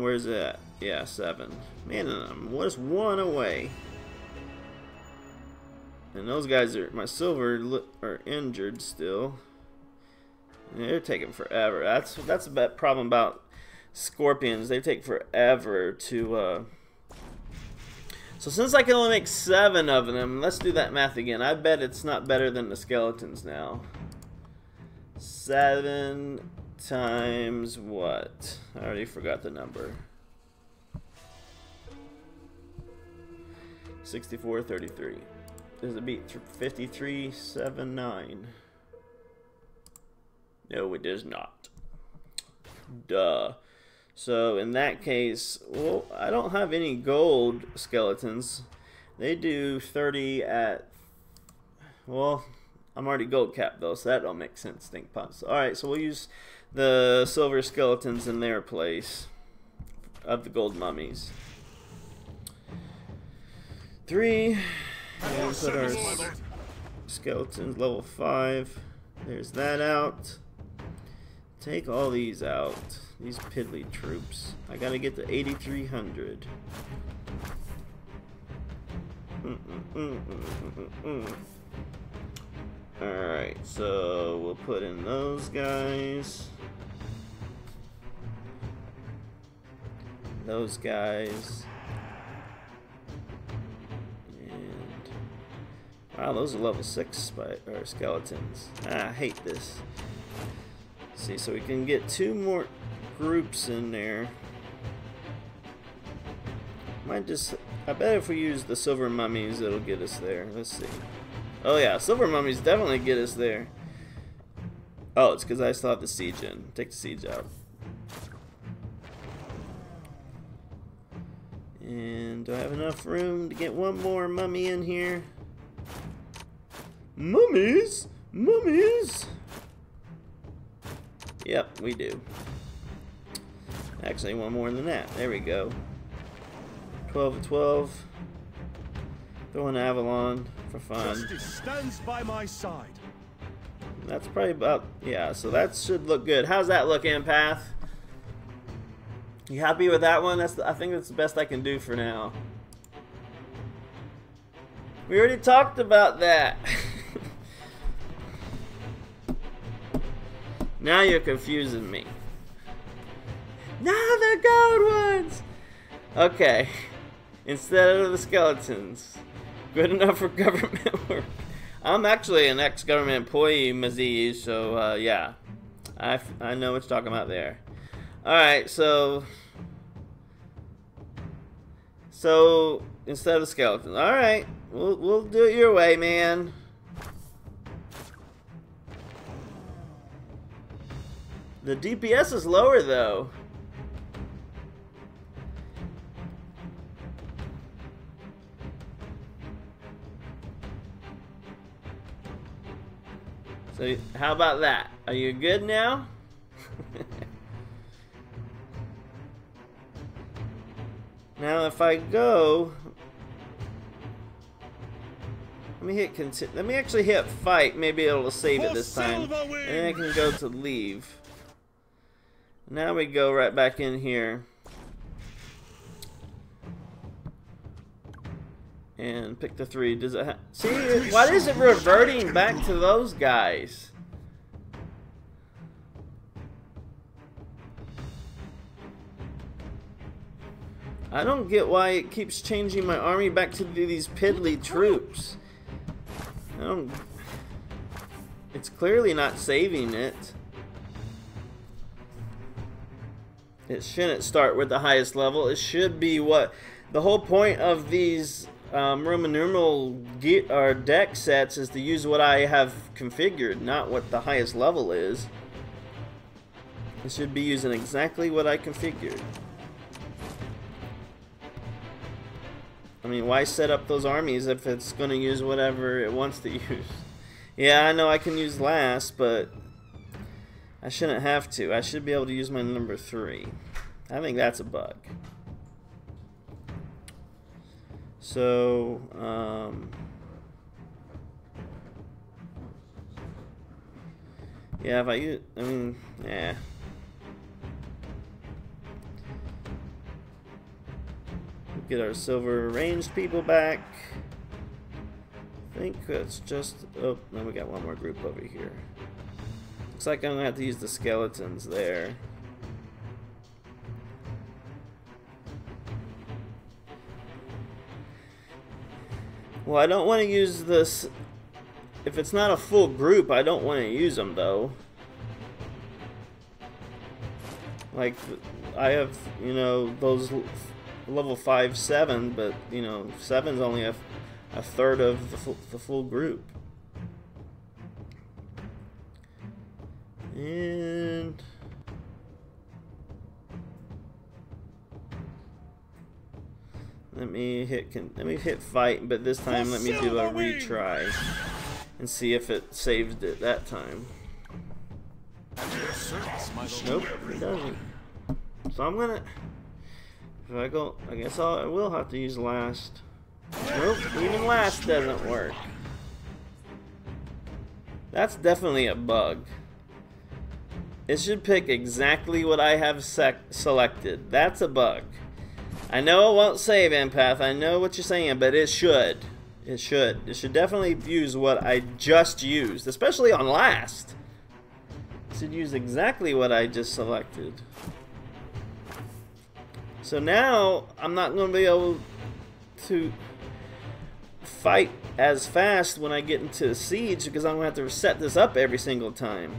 Where's that? Yeah, 7. Man, I'm just 1 away. And those guys are, my silver are injured still. They're taking forever. That's the problem about scorpions. They take forever to. So since I can only make 7 of them, let's do that math again. I bet it's not better than the skeletons now. 7 times what? I already forgot the number. 6433. Does it beat 5379? No, it does not. Duh. So in that case, well, I don't have any gold skeletons. They do 30 at. Well, I'm already gold capped though, so that don't make sense. Stinkpots. All right, so we'll use the silver skeletons in their place of the gold mummies. 3. And put our skeletons level 5. There's that out. Take all these out. These piddly troops. I gotta get to 8,300. Alright, so we'll put in those guys. Those guys. Wow, those are level 6 skeletons. Ah, I hate this. Let's see, so we can get 2 more groups in there. Might just. I bet if we use the silver mummies, it'll get us there. Let's see. Oh yeah, silver mummies definitely get us there. Oh, it's because I still have the siege in. Take the siege out. And do I have enough room to get 1 more mummy in here? Mummies? Mummies? Yep, we do. Actually, 1 more than that. There we go. 12 of 12. Throw an Avalon for fun. Justice stands by my side. That's probably about, yeah, so that should look good. How's that look, Empath? You happy with that one? I think that's the best I can do for now. We already talked about that. Now you're confusing me. No, the gold ones! Okay. Instead of the skeletons. Good enough for government work. I'm actually an ex-government employee, Maziz, so yeah. I know what you're talking about there. Alright, so instead of skeletons. Alright. We'll do it your way, man. The DPS is lower though. So how about that? Are you good now? Now if I go, let me actually hit fight. Maybe it'll save it this time. And then I can go to leave. Now we go right back in here. And pick the 3. Does it see, why is it reverting back to those guys? I don't get why it keeps changing my army back to these piddly troops. It's clearly not saving it. It shouldn't start with the highest level. It should be what the whole point of these Roman numeral deck sets is to use what I have configured, not what the highest level is. It should be using exactly what I configured. I mean, why set up those armies if it's going to use whatever it wants to use? Yeah, I know I can use last, but I shouldn't have to. I should be able to use my number 3. I think that's a bug. So, yeah, if I use, I mean, yeah. Get our silver ranged people back. I think that's just, oh, no, we got one more group over here. Looks like I'm gonna have to use the skeletons there. Well, I don't want to use this. If it's not a full group, I don't want to use them though. Like, I have, you know, those level 5, 7, but you know, 7's only a third of the full group. And let me hit fight, but this time let me do a retry and see if it saved it that time. Nope, it doesn't. So I'm gonna, if I go, I guess I will have to use last. Nope, even last doesn't work. That's definitely a bug. It should pick exactly what I have selected. That's a bug. I know it won't save, Empath. I know what you're saying, but it should. It should. It should definitely use what I just used, especially on last. It should use exactly what I just selected. So now I'm not going to be able to fight as fast when I get into the siege because I'm going to have to set this up every single time.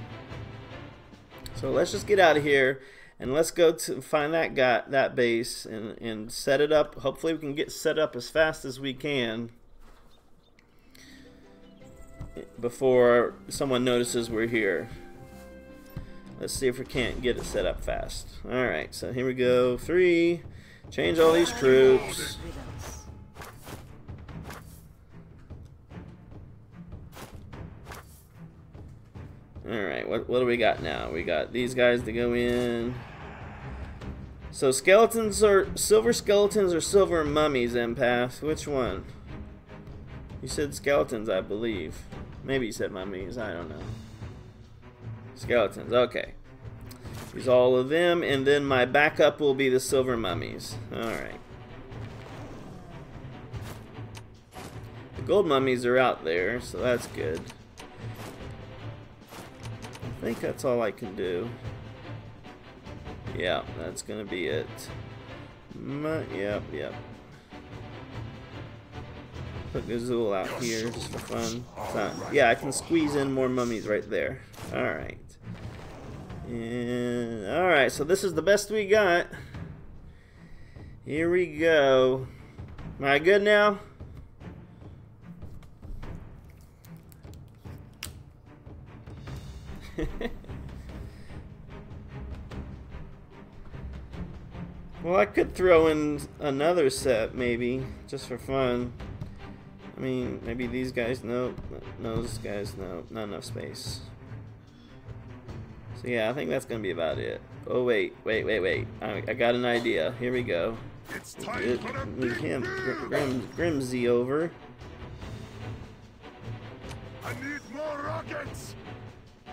So let's just get out of here and let's go to find that base and set it up. Hopefully we can get set up as fast as we can before someone notices we're here. Let's see if we can't get it set up fast. Alright, so here we go. 3. Change all these troops. Alright, what do we got now? We got these guys to go in. So skeletons are silver skeletons or silver mummies, Empath? Which one? You said skeletons, I believe. Maybe you said mummies, I don't know. Skeletons, okay. Use all of them, and then my backup will be the silver mummies. Alright. The gold mummies are out there, so that's good. I think that's all I can do. Yeah, that's gonna be it. Yep. Put Gazul out here just for fun. Yeah, I can squeeze in more mummies right there. Alright. And alright, so this is the best we got. Here we go. Am I good now? Well, I could throw in another set maybe just for fun. I mean, maybe these guys, nope. Those guys, nope. Not enough space. So yeah, I think that's gonna be about it. Oh wait. I got an idea. Here we go. Move him, Grimsy over. I need more rockets.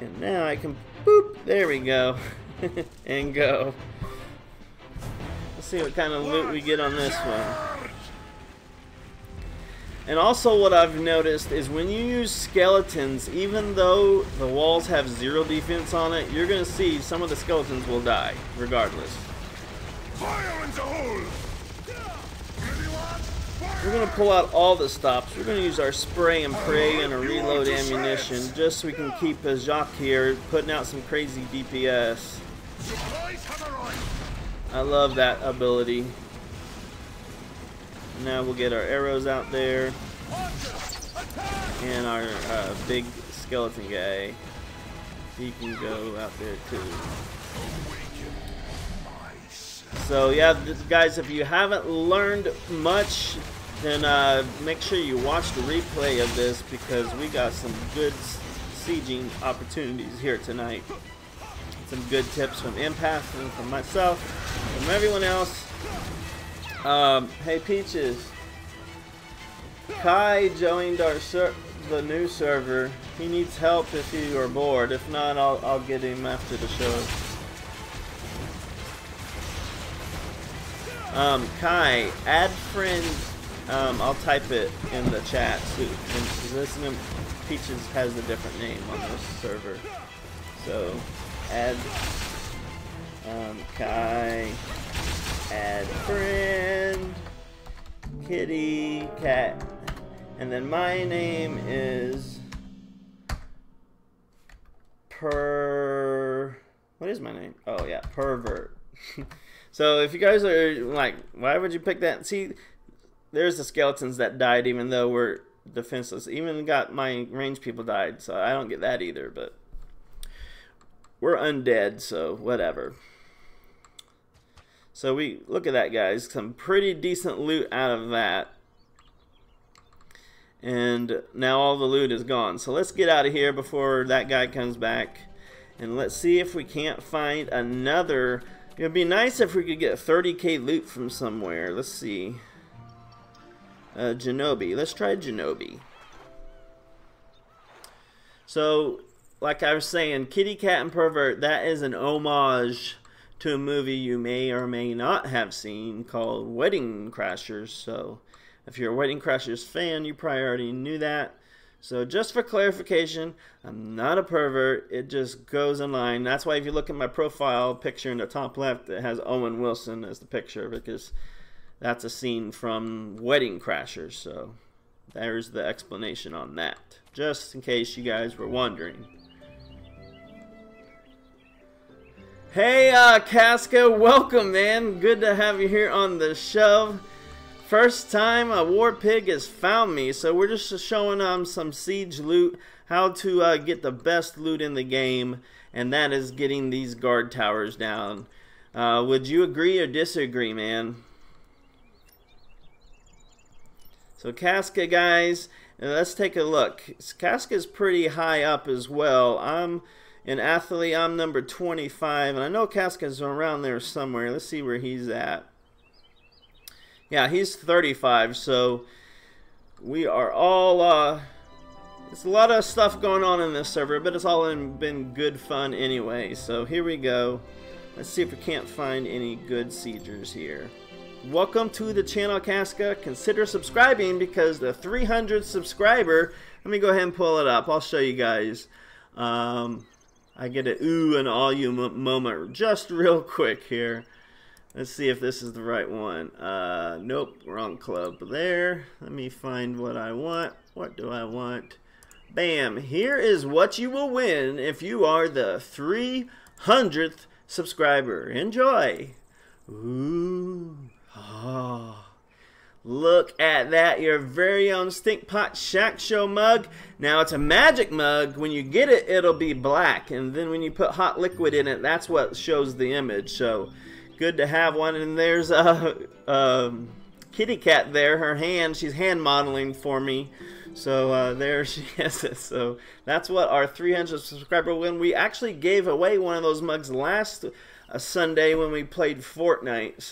And now I can, boop, there we go, and go. Let's see what kind of loot we get on this one. And also what I've noticed is when you use skeletons, even though the walls have 0 defense on it, you're going to see some of the skeletons will die, regardless. Fire in the hole. We're going to pull out all the stops. We're going to use our spray and pray and a reload ammunition just so we can keep Jacques here putting out some crazy DPS. I love that ability. Now we'll get our arrows out there. And our big skeleton guy. He can go out there too. So yeah, guys, if you haven't learned much then make sure you watch the replay of this because we got some good sieging opportunities here tonight. Some good tips from Empath and from myself, from everyone else. Hey Peaches, Kai joined the new server. He needs help if you are bored. If not, I'll get him after the show. Kai, add friend. I'll type it in the chat. Listen, Peaches has a different name on this server. So add Kai, add friend, kitty cat, and then my name is what is my name? Oh yeah, Pervert. So if you guys are like, why would you pick that? See, there's the skeletons that died even though we're defenseless. Even got my ranged people died, so I don't get that either, but we're undead, so whatever. So we look at that, guys. Some pretty decent loot out of that. And now all the loot is gone. So let's get out of here before that guy comes back. And let's see if we can't find another. It would be nice if we could get 30k loot from somewhere. Let's see. Genobi. Let's try Genobi. So, like I was saying, Kitty Cat and Pervert, that is an homage to a movie you may or may not have seen called Wedding Crashers. So, if you're a Wedding Crashers fan, you probably already knew that. So, just for clarification, I'm not a pervert. It just goes in line. That's why if you look at my profile picture in the top left, it has Owen Wilson as the picture, because that's a scene from Wedding Crashers. So, there's the explanation on that. Just in case you guys were wondering. Hey, Casca, welcome, man. Good to have you here on the show. First time a war pig has found me, so we're just showing some siege loot, how to get the best loot in the game, and that is getting these guard towers down. Would you agree or disagree, man? So Casca, guys, let's take a look. Casca's pretty high up as well. I'm an athlete. I'm number 25, and I know Casca's around there somewhere. Let's see where he's at. Yeah, he's 35, so we are all, there's a lot of stuff going on in this server, but it's all been good fun anyway. So here we go. Let's see if we can't find any good siegers here. Welcome to the channel, Casca. Consider subscribing because the 300 subscriber, let me go ahead and pull it up. I'll show you guys. I get an ooh and all you moment just real quick here. Let's see if this is the right one. Nope, wrong club there. Let me find what I want. What do I want? Bam, here is what you will win if you are the 300th subscriber. Enjoy. Ooh. Oh. Look at that, your very own Stinkpot Shack Show mug. Now it's a magic mug. When you get it, it'll be black. And then when you put hot liquid in it, that's what shows the image. So good to have one. And there's a kitty cat there. Her hand, she's hand modeling for me. So there she has it. So that's what our 300 subscriber win. We actually gave away one of those mugs last Sunday when we played Fortnite.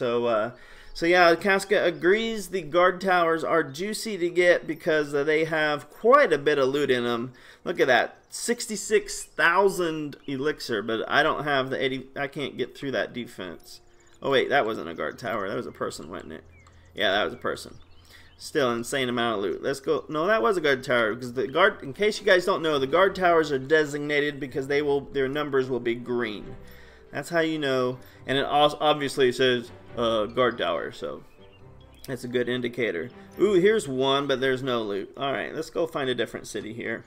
So yeah, Casca agrees the guard towers are juicy to get because they have quite a bit of loot in them. Look at that, 66,000 elixir, but I don't have the 80. I can't get through that defense. Oh wait, that wasn't a guard tower. That was a person, wasn't it? Yeah, that was a person. Still insane amount of loot. Let's go. No, that was a guard tower because the guard. In case you guys don't know, the guard towers are designated because their numbers will be green. That's how you know. And it also obviously says guard tower, so that's a good indicator. Ooh, here's one, but there's no loot. Alright, let's go find a different city here.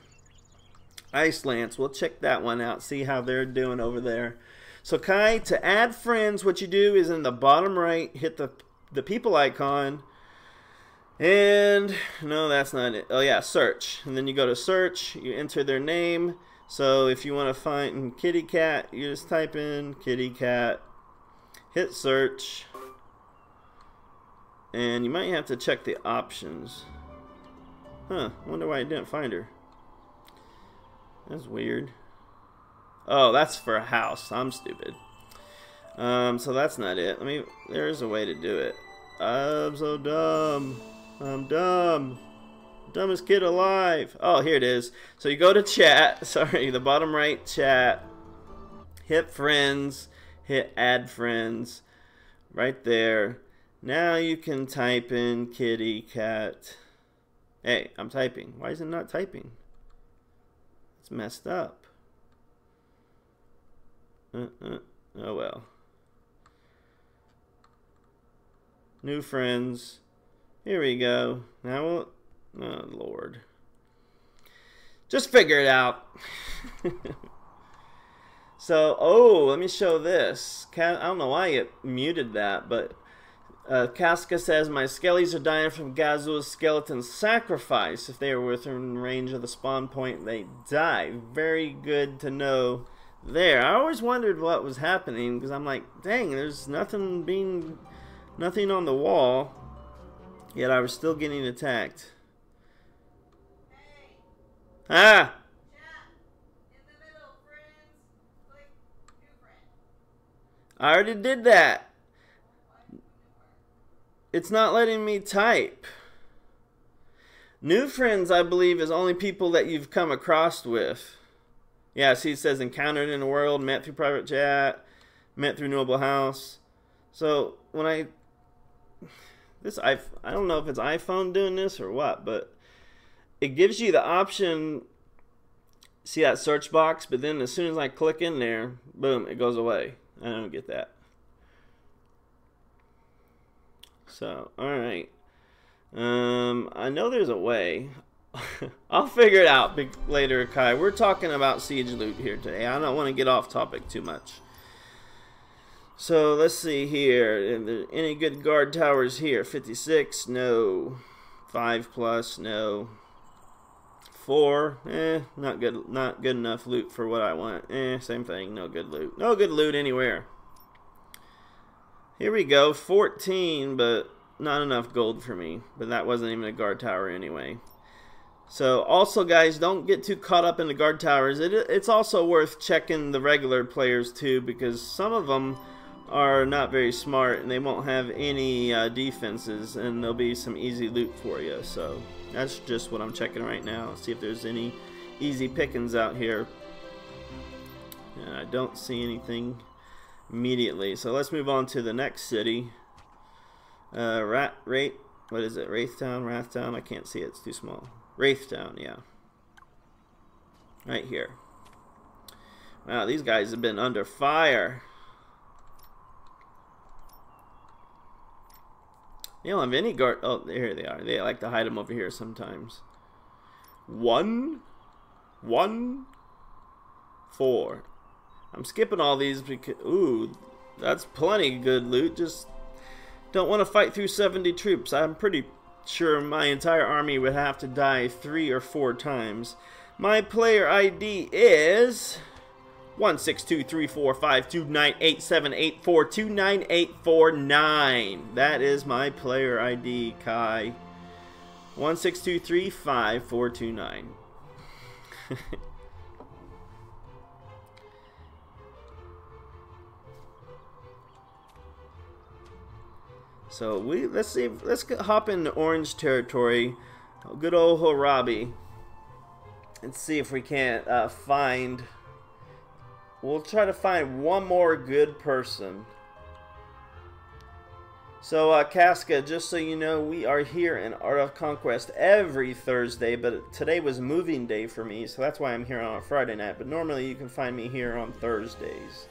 Icelands, we'll check that one out, see how they're doing over there. So Kai, to add friends, what you do is in the bottom right, hit the people icon, and no, that's not it. Oh yeah, search. And then you go to search, you enter their name. So if you want to find kitty cat, you just type in kitty cat, hit search, and you might have to check the options. Huh, wonder why I didn't find her. That's weird. Oh, that's for a house. I'm stupid. So that's not it. There's a way to do it. I'm so dumb. I'm dumb. Dumbest kid alive. Oh, here it is. So you go to chat. Sorry, the bottom right chat. Hit friends. Hit add friends. Right there. Now you can type in kitty cat. Hey, I'm typing. Why is it not typing? It's messed up. Oh well. New friends. Here we go. Now we'll... Oh, Lord. Just figure it out. So, oh, let me show this. I don't know why it muted that, but Casca says, my skellies are dying from Gazoo's skeleton sacrifice. If they are within range of the spawn point, they die. Very good to know there. I always wondered what was happening, because I'm like, dang, there's nothing on the wall, yet I was still getting attacked. Ah! In the middle, friends. Click new friend. I already did that. It's not letting me type. New friends, I believe, is only people that you've come across with. Yeah, see, it says encountered in the world, met through private chat, met through Noble House. So when I don't know if it's iPhone doing this or what, but it gives you the option, see that search box, but then as soon as I click in there, boom, it goes away. I don't get that. So, alright. I know there's a way. I'll figure it out later, Kai. We're talking about siege loot here today. I don't want to get off topic too much. So, let's see here. Are there any good guard towers here? 56? No. 5+? No. 4, not good enough loot for what I want. Same thing, no good loot. No good loot anywhere. Here we go, 14, but not enough gold for me. But that wasn't even a guard tower anyway. So also guys, don't get too caught up in the guard towers. It's also worth checking the regular players too, because some of them are not very smart and they won't have any defenses, and there'll be some easy loot for you. So that's just what I'm checking right now. See if there's any easy pickings out here. And I don't see anything immediately. So let's move on to the next city. What is it? Wraithtown? Wrathtown? I can't see it. It's too small. Wraithtown, yeah. Right here. Wow, these guys have been under fire. They don't have any guard. Oh, here they are. They like to hide them over here sometimes. 1, 1, 4. I'm skipping all these because, ooh, that's plenty good loot. Just don't want to fight through 70 troops. I'm pretty sure my entire army would have to die 3 or 4 times. My player ID is 16234529878429849. That is my player ID, Kai. 162355429. So let's hop into orange territory, good old Harabi, and see if we can't find. We'll try to find one more good person. So Casca, just so you know, we are here in Art of Conquest every Thursday, but today was moving day for me, so that's why I'm here on a Friday night. But normally you can find me here on Thursdays.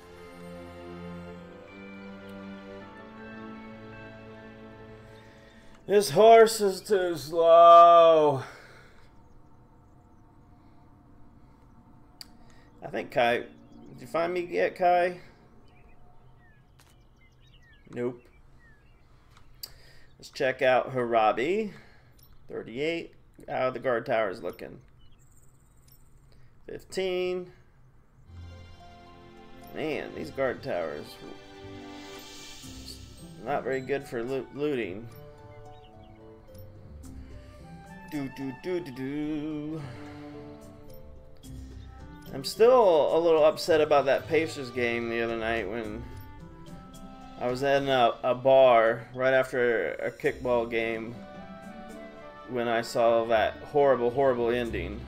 This horse is too slow. I think Kai... Did you find me yet, Kai? Nope. Let's check out Harabi. 38. How are the guard towers looking? 15. Man, these guard towers... not very good for looting. I'm still a little upset about that Pacers game the other night when I was in a bar right after a kickball game when I saw that horrible ending.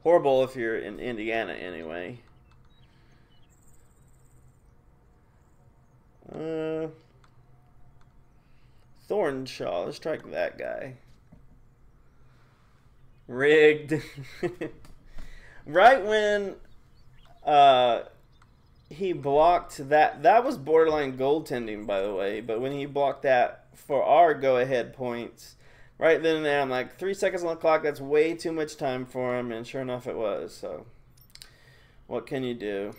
Horrible if you're in Indiana anyway. Thornshaw, let's try that guy. Rigged. Right when he blocked that was borderline goaltending, by the way, but when he blocked that for our go-ahead points, right then and there, I'm like, 3 seconds on the clock, that's way too much time for him, and sure enough it was. So what can you do?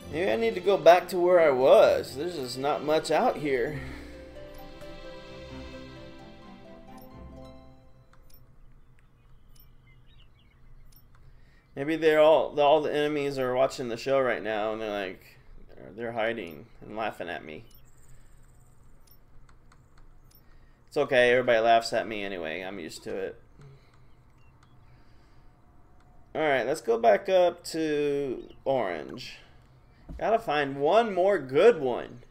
Maybe I need to go back to where I was. There's just not much out here. Maybe all the enemies are watching the show right now and they're hiding and laughing at me. It's okay, everybody laughs at me anyway. I'm used to it. Alright, let's go back up to orange. Gotta find one more good one.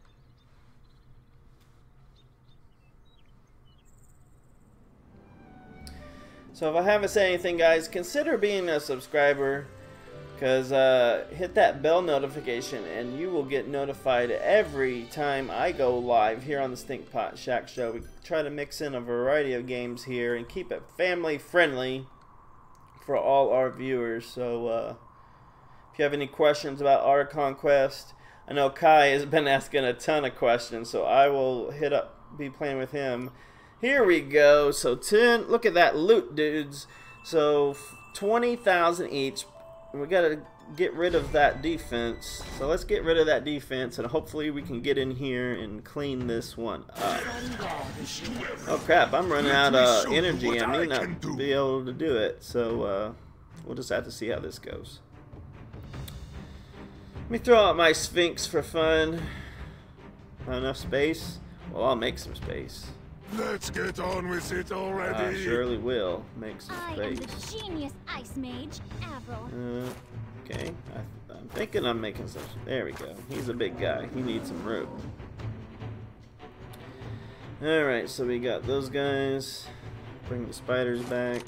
So if I haven't said anything, guys, consider being a subscriber, because hit that bell notification and you will get notified every time I go live here on the Stinkpot Shack Show. We try to mix in a variety of games here and keep it family friendly for all our viewers. So if you have any questions about our Conquest, I know Kai has been asking a ton of questions, so I will be playing with him. Here we go. So 10, look at that loot, dudes. So 20,000 each. We gotta get rid of that defense. So let's get rid of that defense, and hopefully we can get in here and clean this one up. Oh crap, I'm running out of energy. I may not be able to do it. So we'll just have to see how this goes. Let me throw out my Sphinx for fun. Not enough space? Well, I'll make some space. Let's get on with it already. I surely will make some space. I am the genius ice mage, Avril. Okay, I'm thinking I'm making some. There we go. He's a big guy. He needs some room. Alright, so we got those guys. Bring the spiders back.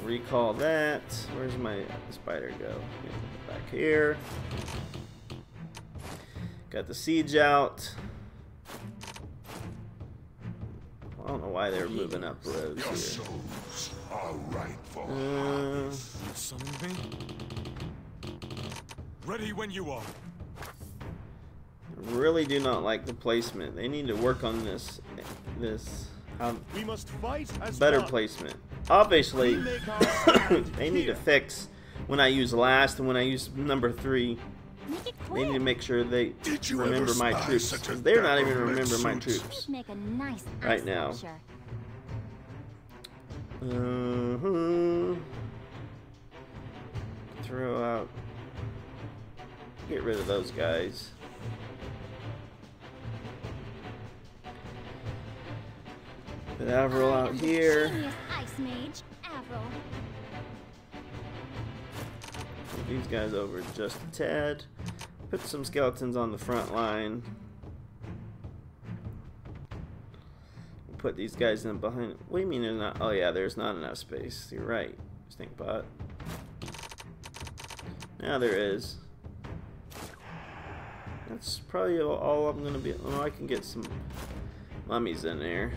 Recall that. Where's my spider go? Back here. Got the siege out. I don't know why they're moving up roads Your here. souls are right for Summon me? Ready when you are. Really do not like the placement. They need to work on this We must fight as better one. placement. Obviously, We make our stand they need to here. fix when I use last and when I use number 3. Make it They quick. need to make sure they Did you remember ever my spy troops. such a 'Cause they're not even dapper remember my suits? troops. Should make a nice Right ice now. sculpture. Throw out. Get rid of those guys. Put Avril I out am the here. genius ice mage, Avril. Put these guys over just a tad. Put some skeletons on the front line. Put these guys in behind. What do you mean there's not? Oh yeah, there's not enough space. You're right, Stinkpot. Now there is. That's probably all I'm gonna be. Oh, I can get some mummies in there.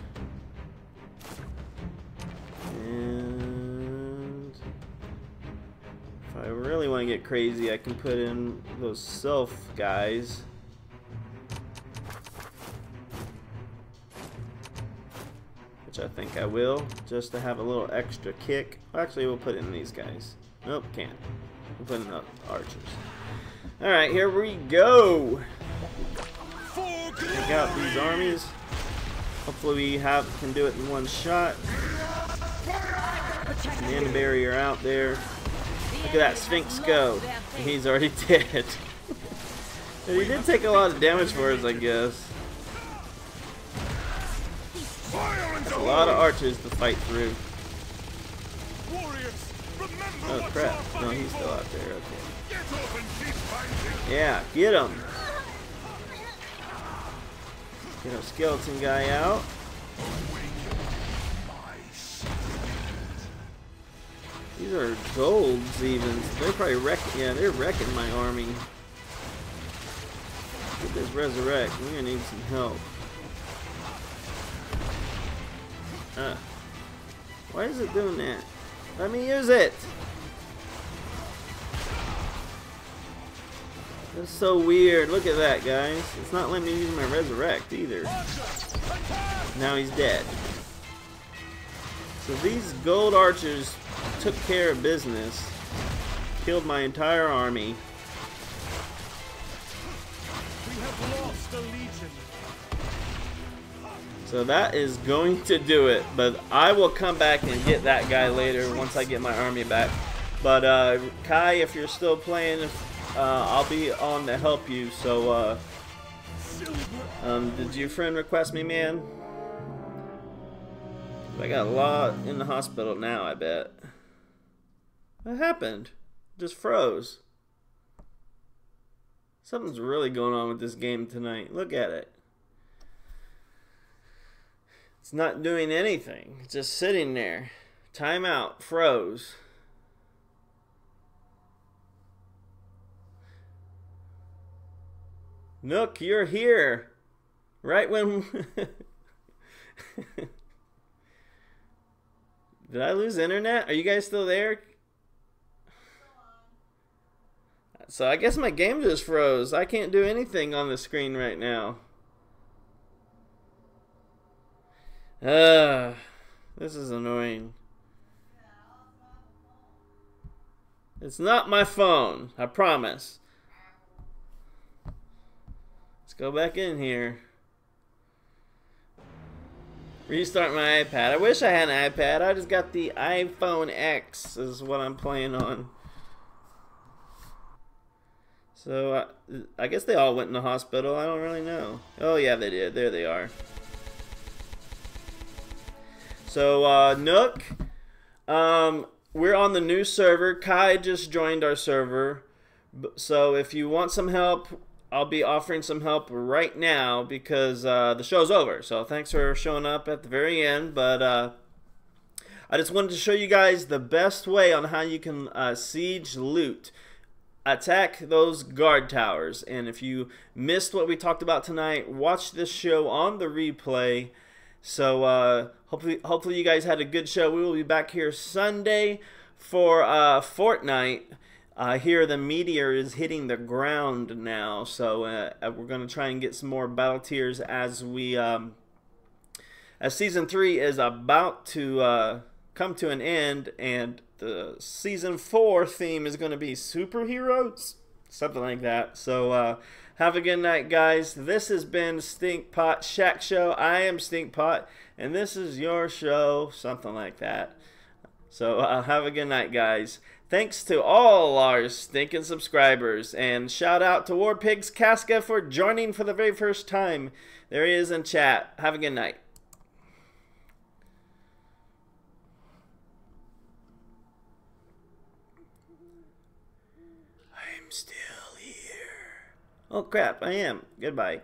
And if I really want to get crazy, I can put in those self guys. Which I think I will, just to have a little extra kick. Actually, we'll put in these guys. Nope, can't. We'll put in the archers. Alright, here we go. Take out these armies. Hopefully we can do it in one shot. Man the barrier out there. Look at that Sphinx go. He's already dead. But he did take a lot of damage for us, I guess. That's a lot of archers to fight through. Oh crap. No, he's still out there. Okay. Yeah, get him. Get our skeleton guy out. These are golds even. They're probably wrecking. Yeah, they're wrecking my army. Get this resurrect. We're gonna need some help. Why is it doing that? Let me use it. That's so weird. Look at that, guys. It's not letting me use my resurrect either. Now he's dead. So these gold archers took care of business. Killed my entire army. We have lost a legion. So that is going to do it. But I will come back and get that guy later once I get my army back. But Kai, if you're still playing, I'll be on to help you. So did your friend request me, man? I got a lot in the hospital now, I bet. What happened? Just froze. Something's really going on with this game tonight. Look at it. It's not doing anything. It's just sitting there. Timeout. Froze. Nook, you're here. Right when... Did I lose internet? Are you guys still there? So I guess my game just froze. I can't do anything on the screen right now. This is annoying. It's not my phone, I promise. Let's go back in here. Restart my iPad. I wish I had an iPad. I just got the iPhone X is what I'm playing on. So I guess they all went in the hospital. I don't really know. Oh yeah, they did. There they are. So Nook, we're on the new server. Kai just joined our server. So if you want some help, I'll be offering some help right now because the show's over. So thanks for showing up at the very end. But I just wanted to show you guys the best way on how you can siege loot. Attack those guard towers. And if you missed what we talked about tonight, watch this show on the replay. So hopefully you guys had a good show. We will be back here Sunday for Fortnite. Here the meteor is hitting the ground now, so we're going to try and get some more battle tiers as we as season 3 is about to come to an end, and the season 4 theme is going to be superheroes, something like that. So have a good night, guys. This has been Stinkpot Shack Show. I am Stinkpot, and this is your show, something like that. So have a good night, guys. Thanks to all our stinking subscribers, and shout out to War Pigs Casca for joining for the very first time. There he is in chat. Have a good night. I'm still here. Oh crap, I am. Goodbye.